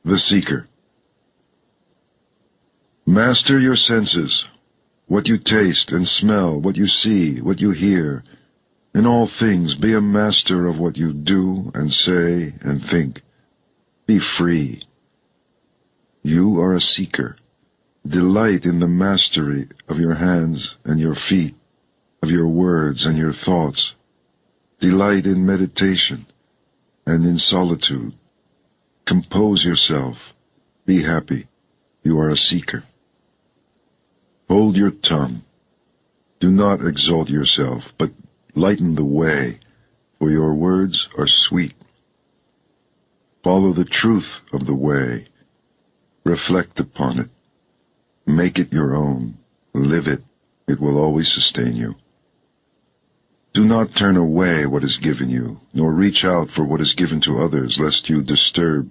The Seeker. Master your senses, what you taste and smell, what you see, what you hear. In all things be a master of what you do and say and think. Be free. You are a seeker. Delight in the mastery of your hands and your feet, of your words and your thoughts. Delight in meditation and in solitude. Compose yourself. Be happy. You are a seeker. Hold your tongue. Do not exalt yourself, but lighten the way, for your words are sweet. Follow the truth of the way. Reflect upon it. Make it your own. Live it. It will always sustain you. Do not turn away what is given you, nor reach out for what is given to others, lest you disturb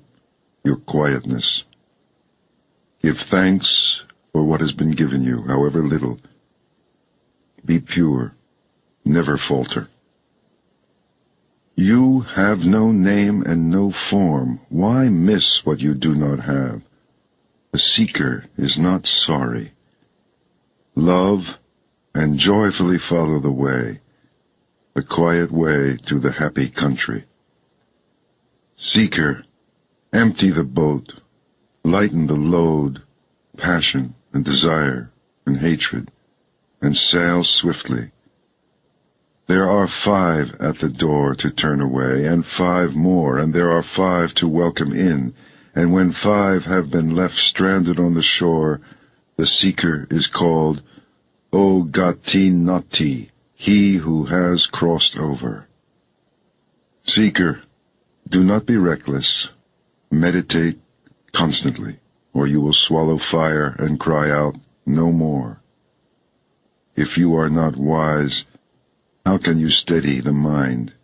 your quietness. Give thanks for what has been given you, however little. Be pure. Never falter. You have no name and no form. Why miss what you do not have? The seeker is not sorry. Love and joyfully follow the way, the quiet way to the happy country. Seeker, empty the boat, lighten the load, passion and desire and hatred, and sail swiftly. There are 5 at the door to turn away, and 5 more, and there are 5 to welcome in, and when 5 have been left stranded on the shore, the seeker is called O Gati Nati, he who has crossed over. Seeker, do not be reckless. Meditate constantly, or you will swallow fire and cry out, no more. If you are not wise, how can you steady the mind?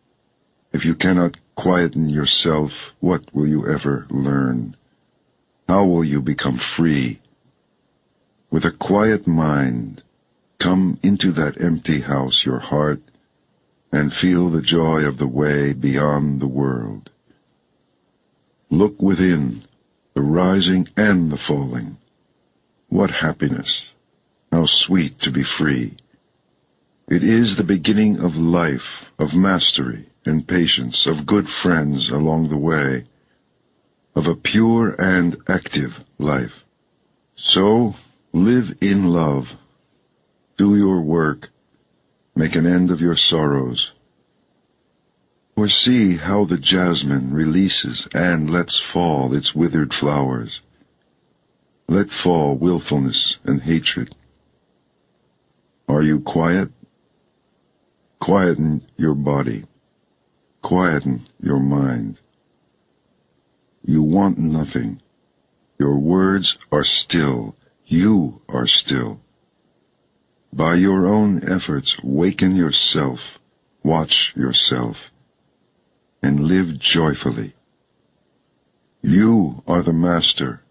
If you cannot quieten yourself, what will you ever learn? How will you become free? With a quiet mind, come into that empty house, your heart, and feel the joy of the way beyond the world. Look within, the rising and the falling. What happiness! How sweet to be free! It is the beginning of life, of mastery and patience, of good friends along the way, of a pure and active life. So, live in love. Do your work. Make an end of your sorrows. Or see how the jasmine releases and lets fall its withered flowers. Let fall willfulness and hatred. Are you quiet? Quieten your body. Quieten your mind. You want nothing. Your words are still, You are still. By your own efforts, waken yourself, watch yourself, and live joyfully. You are the master.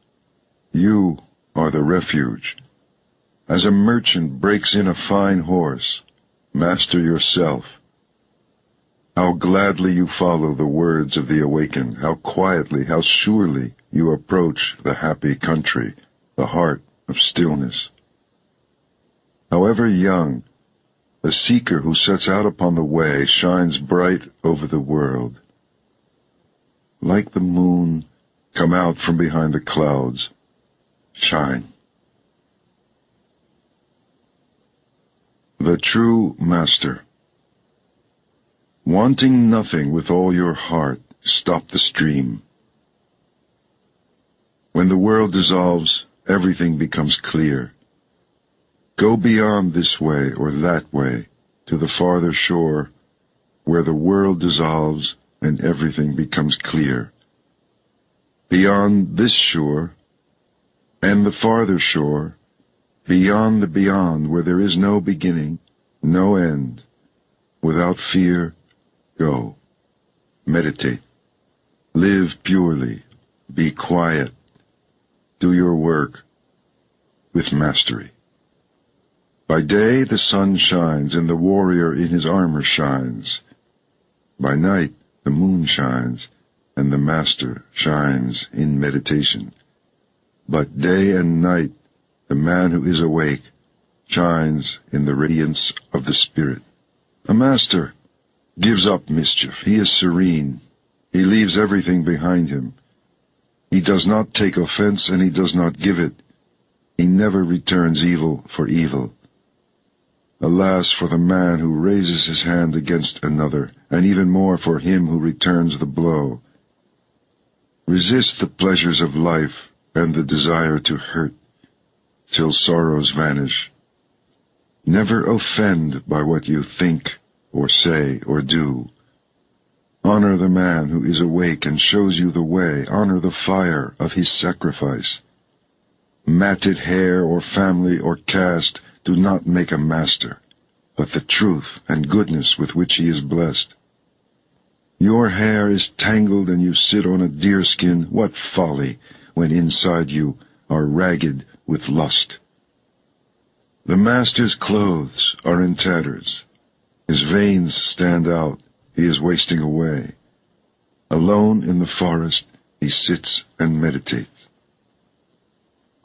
You are the refuge. As a merchant breaks in a fine horse, master yourself. How gladly you follow the words of the awakened, how quietly, how surely you approach the happy country, the heart of stillness. However young, the seeker who sets out upon the way shines bright over the world. Like the moon, come out from behind the clouds, shine. The true master. Wanting nothing with all your heart, stop the stream. When the world dissolves, everything becomes clear. Go beyond this way or that way to the farther shore, where the world dissolves and everything becomes clear. Beyond this shore and the farther shore, beyond the beyond where there is no beginning, no end, without fear, go. Meditate. Live purely. Be quiet. Do your work with mastery. By day the sun shines and the warrior in his armor shines. By night the moon shines and the master shines in meditation. But day and night the man who is awake shines in the radiance of the Spirit. A master gives up mischief. He is serene. He leaves everything behind him. He does not take offense and he does not give it. He never returns evil for evil. Alas for the man who raises his hand against another, and even more for him who returns the blow. Resist the pleasures of life and the desire to hurt, till sorrows vanish. Never offend by what you think or say or do. Honor the man who is awake and shows you the way. Honor the fire of his sacrifice. Matted hair or family or caste do not make a master, but the truth and goodness with which he is blessed. Your hair is tangled and you sit on a deerskin. What folly, when inside you are ragged with lust. The master's clothes are in tatters. His veins stand out. He is wasting away. Alone in the forest, he sits and meditates.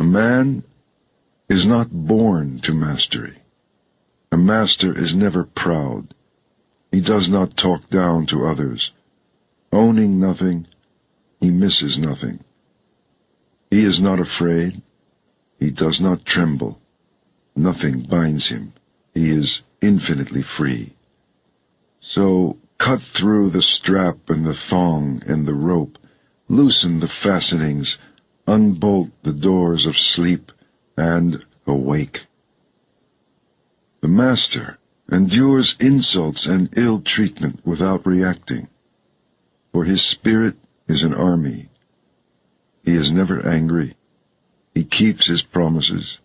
A man is not born to mastery. A master is never proud. He does not talk down to others. Owning nothing, he misses nothing. He is not afraid. He does not tremble. Nothing binds him. He is infinitely free. So cut through the strap and the thong and the rope, loosen the fastenings, unbolt the doors of sleep, and awake. The master endures insults and ill treatment without reacting, for his spirit is an army. He is never angry. He keeps his promises.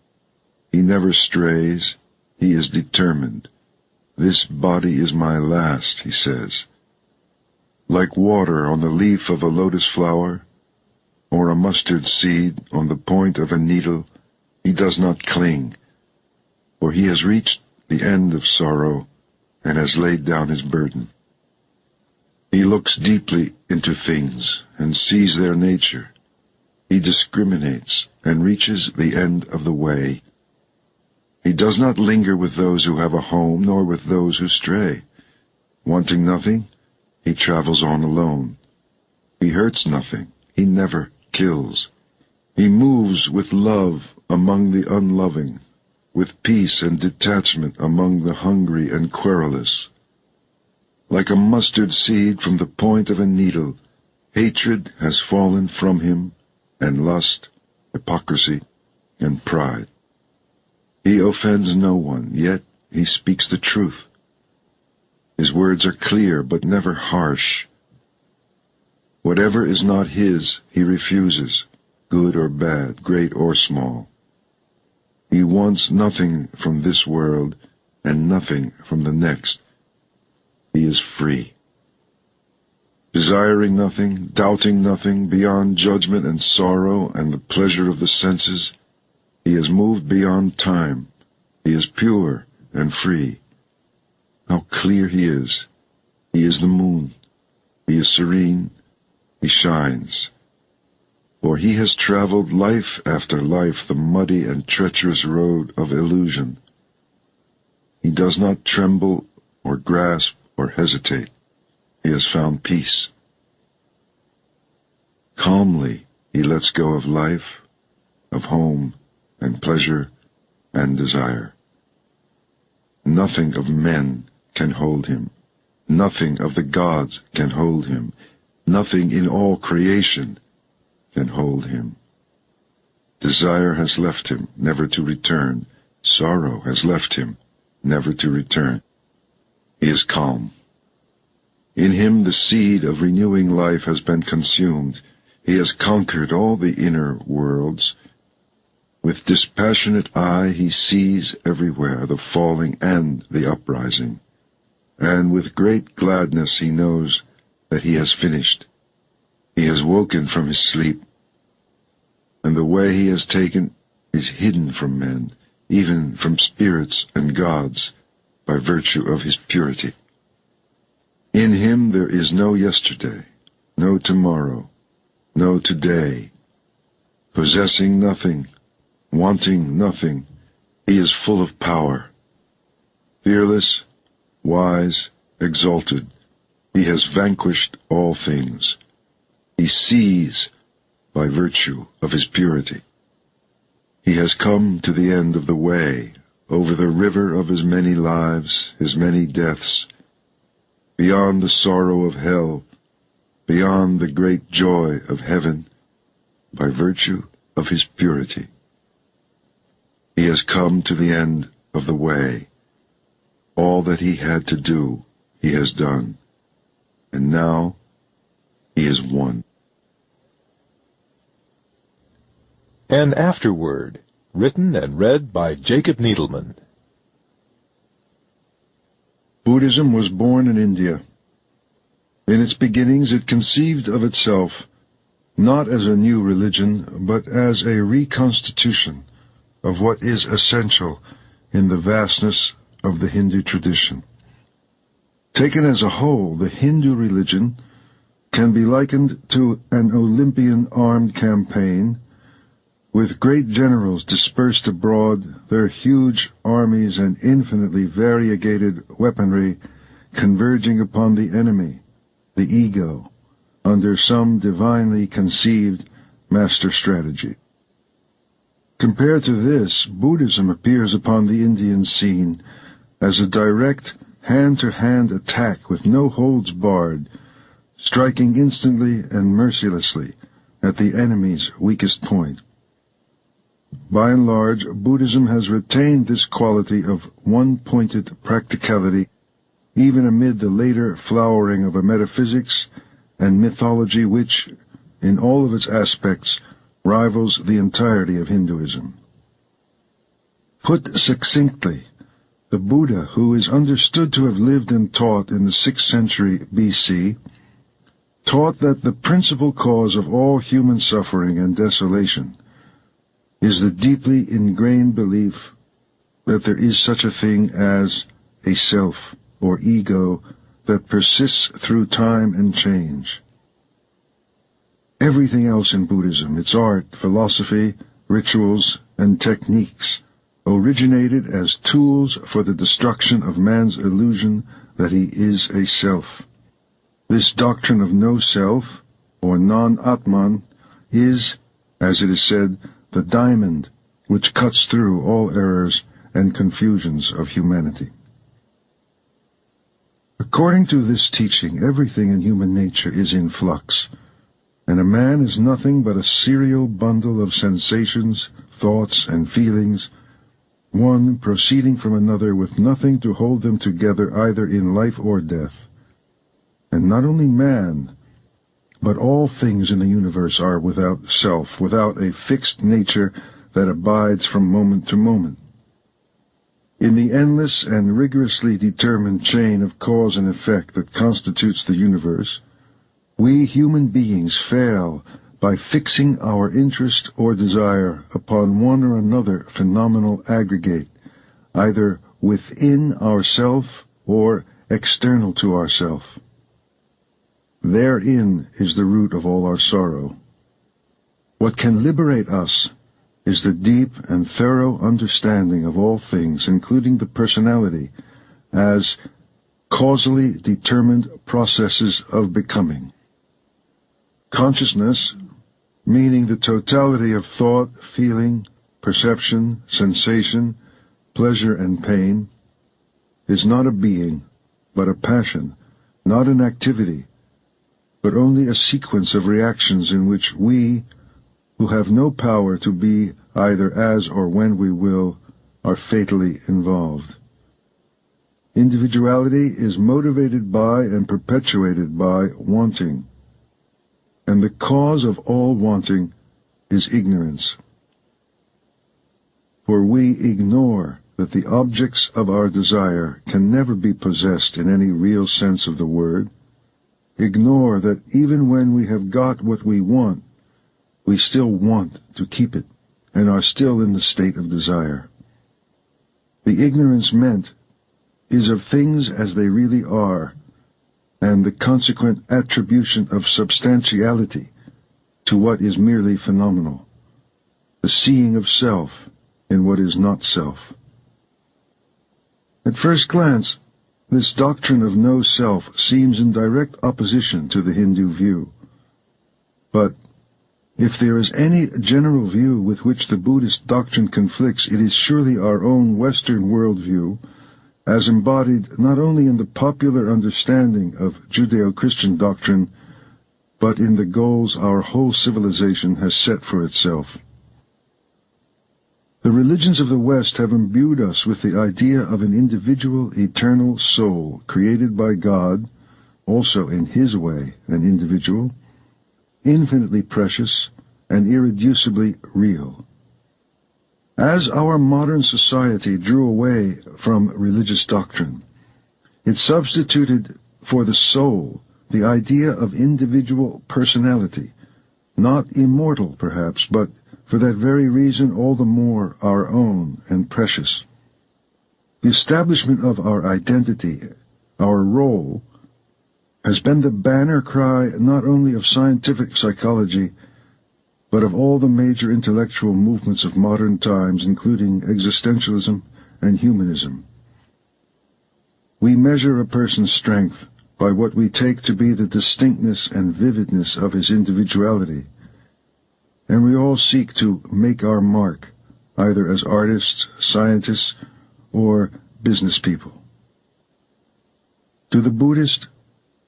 He never strays. He is determined. This body is my last, he says. Like water on the leaf of a lotus flower, or a mustard seed on the point of a needle, he does not cling, for he has reached the end of sorrow and has laid down his burden. He looks deeply into things and sees their nature. He discriminates and reaches the end of the way. He does not linger with those who have a home, nor with those who stray. Wanting nothing, he travels on alone. He hurts nothing. He never kills. He moves with love among the unloving, with peace and detachment among the hungry and querulous. Like a mustard seed from the point of a needle, hatred has fallen from him, and lust, hypocrisy, and pride. He offends no one, yet he speaks the truth. His words are clear, but never harsh. Whatever is not his, he refuses, good or bad, great or small. He wants nothing from this world and nothing from the next. He is free. Desiring nothing, doubting nothing, beyond judgment and sorrow and the pleasure of the senses, he is moved beyond time. He is pure and free. How clear he is! He is the moon. He is serene. He shines. For he has traveled life after life the muddy and treacherous road of illusion. He does not tremble or grasp or hesitate. He has found peace. Calmly he lets go of life, of home and pleasure and desire. Nothing of men can hold him. Nothing of the gods can hold him. Nothing in all creation can hold him. Desire has left him, never to return. Sorrow has left him, never to return. He is calm. In him the seed of renewing life has been consumed. He has conquered all the inner worlds. With dispassionate eye he sees everywhere the falling and the uprising. And with great gladness he knows that he has finished. He has woken from his sleep, and the way he has taken is hidden from men, even from spirits and gods, by virtue of his purity. In him there is no yesterday, no tomorrow, no today. Possessing nothing, wanting nothing, he is full of power. Fearless, wise, exalted, he has vanquished all things. He sees by virtue of his purity. He has come to the end of the way, over the river of his many lives, his many deaths, beyond the sorrow of hell, beyond the great joy of heaven, by virtue of his purity. He has come to the end of the way. All that he had to do, he has done, and now he is one. An Afterword, written and read by Jacob Needleman. Buddhism was born in India. In its beginnings it conceived of itself not as a new religion, but as a reconstitution of what is essential in the vastness of the Hindu tradition. Taken as a whole, the Hindu religion can be likened to an Olympian armed campaign, with great generals dispersed abroad, their huge armies and infinitely variegated weaponry converging upon the enemy, the ego, under some divinely conceived master strategy. Compared to this, Buddhism appears upon the Indian scene as a direct, hand-to-hand attack with no holds barred, striking instantly and mercilessly at the enemy's weakest point. By and large, Buddhism has retained this quality of one-pointed practicality, even amid the later flowering of a metaphysics and mythology which, in all of its aspects, rivals the entirety of Hinduism. Put succinctly, the Buddha, who is understood to have lived and taught in the 6th century BC, taught that the principal cause of all human suffering and desolation is the deeply ingrained belief that there is such a thing as a self or ego that persists through time and change. Everything else in Buddhism, its art, philosophy, rituals, and techniques, originated as tools for the destruction of man's illusion that he is a self. This doctrine of no self, or non-Atman, is, as it is said, the diamond which cuts through all errors and confusions of humanity. According to this teaching, everything in human nature is in flux, and a man is nothing but a serial bundle of sensations, thoughts, and feelings, one proceeding from another with nothing to hold them together either in life or death. And not only man, but all things in the universe are without self, without a fixed nature that abides from moment to moment. In the endless and rigorously determined chain of cause and effect that constitutes the universe, we human beings fail by fixing our interest or desire upon one or another phenomenal aggregate, either within ourself or external to ourself. Therein is the root of all our sorrow. What can liberate us is the deep and thorough understanding of all things, including the personality, as causally determined processes of becoming. Consciousness, meaning the totality of thought, feeling, perception, sensation, pleasure and pain, is not a being, but a passion, not an activity, but only a sequence of reactions in which we, who have no power to be either as or when we will, are fatally involved. Individuality is motivated by and perpetuated by wanting, and the cause of all wanting is ignorance. For we ignore that the objects of our desire can never be possessed in any real sense of the word, ignore that even when we have got what we want, we still want to keep it, and are still in the state of desire. The ignorance meant is of things as they really are, and the consequent attribution of substantiality to what is merely phenomenal, the seeing of self in what is not self. At first glance, this doctrine of no self seems in direct opposition to the Hindu view. But if there is any general view with which the Buddhist doctrine conflicts, it is surely our own Western worldview, as embodied not only in the popular understanding of Judeo-Christian doctrine, but in the goals our whole civilization has set for itself. The religions of the West have imbued us with the idea of an individual, eternal soul created by God, also in His way an individual, infinitely precious and irreducibly real. As our modern society drew away from religious doctrine, it substituted for the soul the idea of individual personality, not immortal perhaps, but for that very reason all the more our own and precious. The establishment of our identity, our role, has been the banner cry not only of scientific psychology, but of all the major intellectual movements of modern times, including existentialism and humanism. We measure a person's strength by what we take to be the distinctness and vividness of his individuality, and we all seek to make our mark, either as artists, scientists, or business people. To the Buddhist,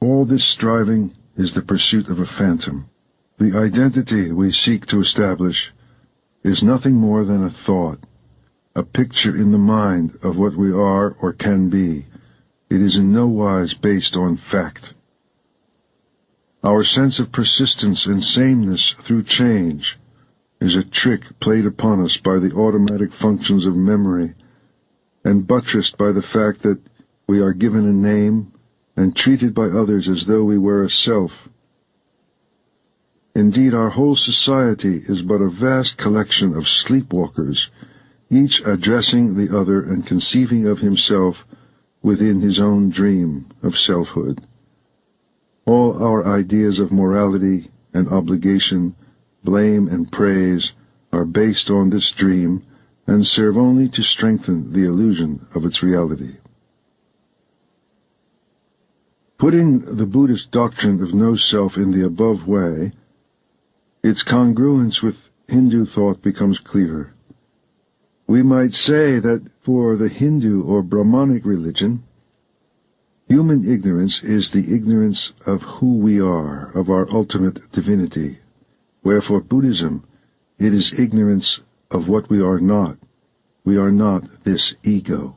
all this striving is the pursuit of a phantom. The identity we seek to establish is nothing more than a thought, a picture in the mind of what we are or can be. It is in no wise based on fact. Our sense of persistence and sameness through change is a trick played upon us by the automatic functions of memory, and buttressed by the fact that we are given a name and treated by others as though we were a self. Indeed, our whole society is but a vast collection of sleepwalkers, each addressing the other and conceiving of himself within his own dream of selfhood. All our ideas of morality and obligation, blame and praise are based on this dream and serve only to strengthen the illusion of its reality. Putting the Buddhist doctrine of no self in the above way, its congruence with Hindu thought becomes clearer. We might say that for the Hindu or Brahmanic religion, human ignorance is the ignorance of who we are, of our ultimate divinity, where for Buddhism it is ignorance of what we are not. We are not this ego.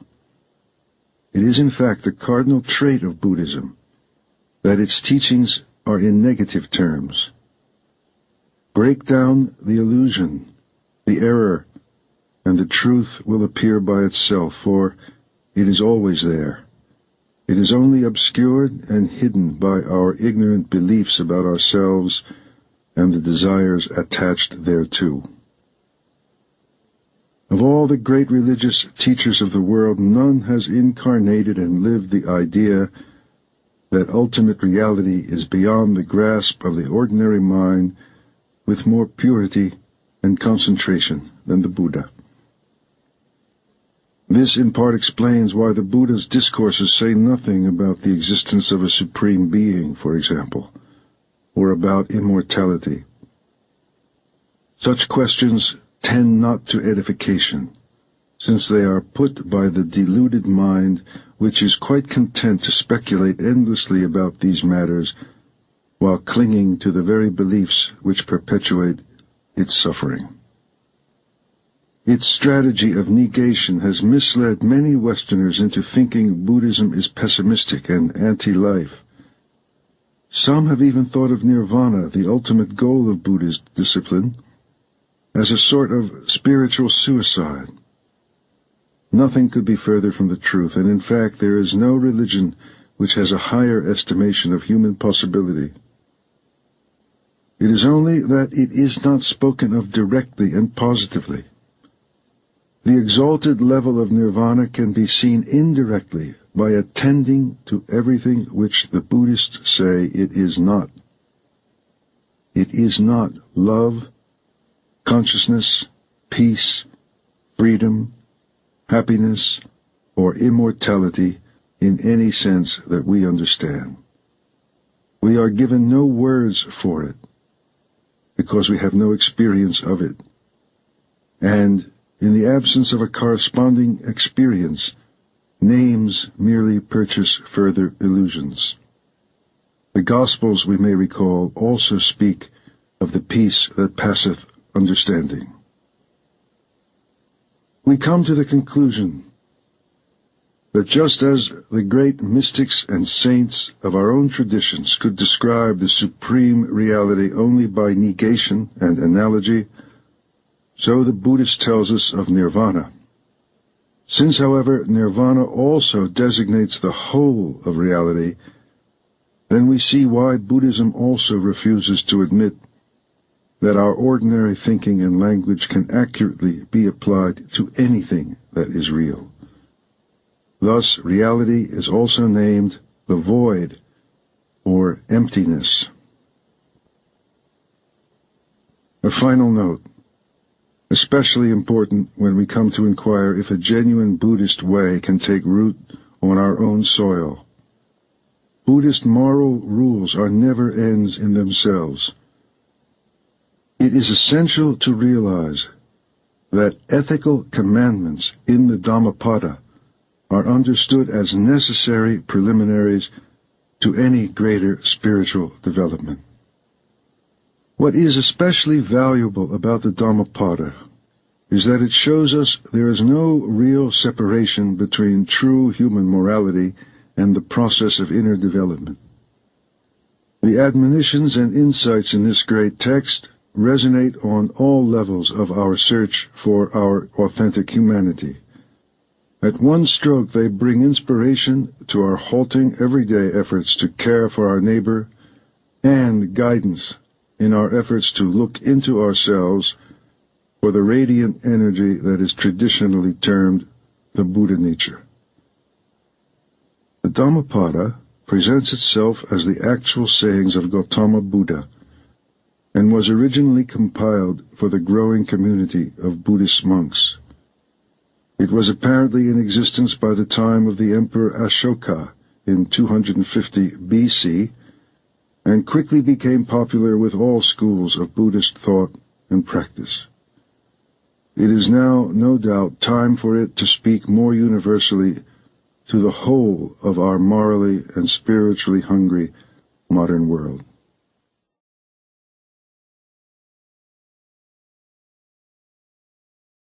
It is in fact the cardinal trait of Buddhism that its teachings are in negative terms. Break down the illusion, the error and the truth will appear by itself, for it is always there. It is only obscured and hidden by our ignorant beliefs about ourselves and the desires attached thereto. Of all the great religious teachers of the world, none has incarnated and lived the idea that ultimate reality is beyond the grasp of the ordinary mind with more purity and concentration than the Buddha. This in part explains why the Buddha's discourses say nothing about the existence of a supreme being, for example, or about immortality. Such questions tend not to edification, since they are put by the deluded mind, which is quite content to speculate endlessly about these matters while clinging to the very beliefs which perpetuate its suffering. Its strategy of negation has misled many Westerners into thinking Buddhism is pessimistic and anti-life. Some have even thought of nirvana, the ultimate goal of Buddhist discipline, as a sort of spiritual suicide. Nothing could be further from the truth, and in fact there is no religion which has a higher estimation of human possibility. It is only that it is not spoken of directly and positively. The exalted level of nirvana can be seen indirectly by attending to everything which the Buddhists say it is not. It is not love, consciousness, peace, freedom, happiness, or immortality in any sense that we understand. We are given no words for it, because we have no experience of it. And in the absence of a corresponding experience, names merely purchase further illusions. The Gospels, we may recall, also speak of the peace that passeth understanding. We come to the conclusion that just as the great mystics and saints of our own traditions could describe the supreme reality only by negation and analogy, so the Buddhist tells us of nirvana. Since, however, nirvana also designates the whole of reality, then we see why Buddhism also refuses to admit that our ordinary thinking and language can accurately be applied to anything that is real. Thus, reality is also named the void, or emptiness. A final note, especially important when we come to inquire if a genuine Buddhist way can take root on our own soil. Buddhist moral rules are never ends in themselves. It is essential to realize that ethical commandments in the Dhammapada are understood as necessary preliminaries to any greater spiritual development. What is especially valuable about the Dhammapada is that it shows us there is no real separation between true human morality and the process of inner development. The admonitions and insights in this great text resonate on all levels of our search for our authentic humanity. At one stroke, they bring inspiration to our halting everyday efforts to care for our neighbor and guidance in our efforts to look into ourselves for the radiant energy that is traditionally termed the Buddha nature. The Dhammapada presents itself as the actual sayings of Gautama Buddha, and was originally compiled for the growing community of Buddhist monks. It was apparently in existence by the time of the Emperor Ashoka in 250 BC, and quickly became popular with all schools of Buddhist thought and practice. It is now, no doubt, time for it to speak more universally to the whole of our morally and spiritually hungry modern world.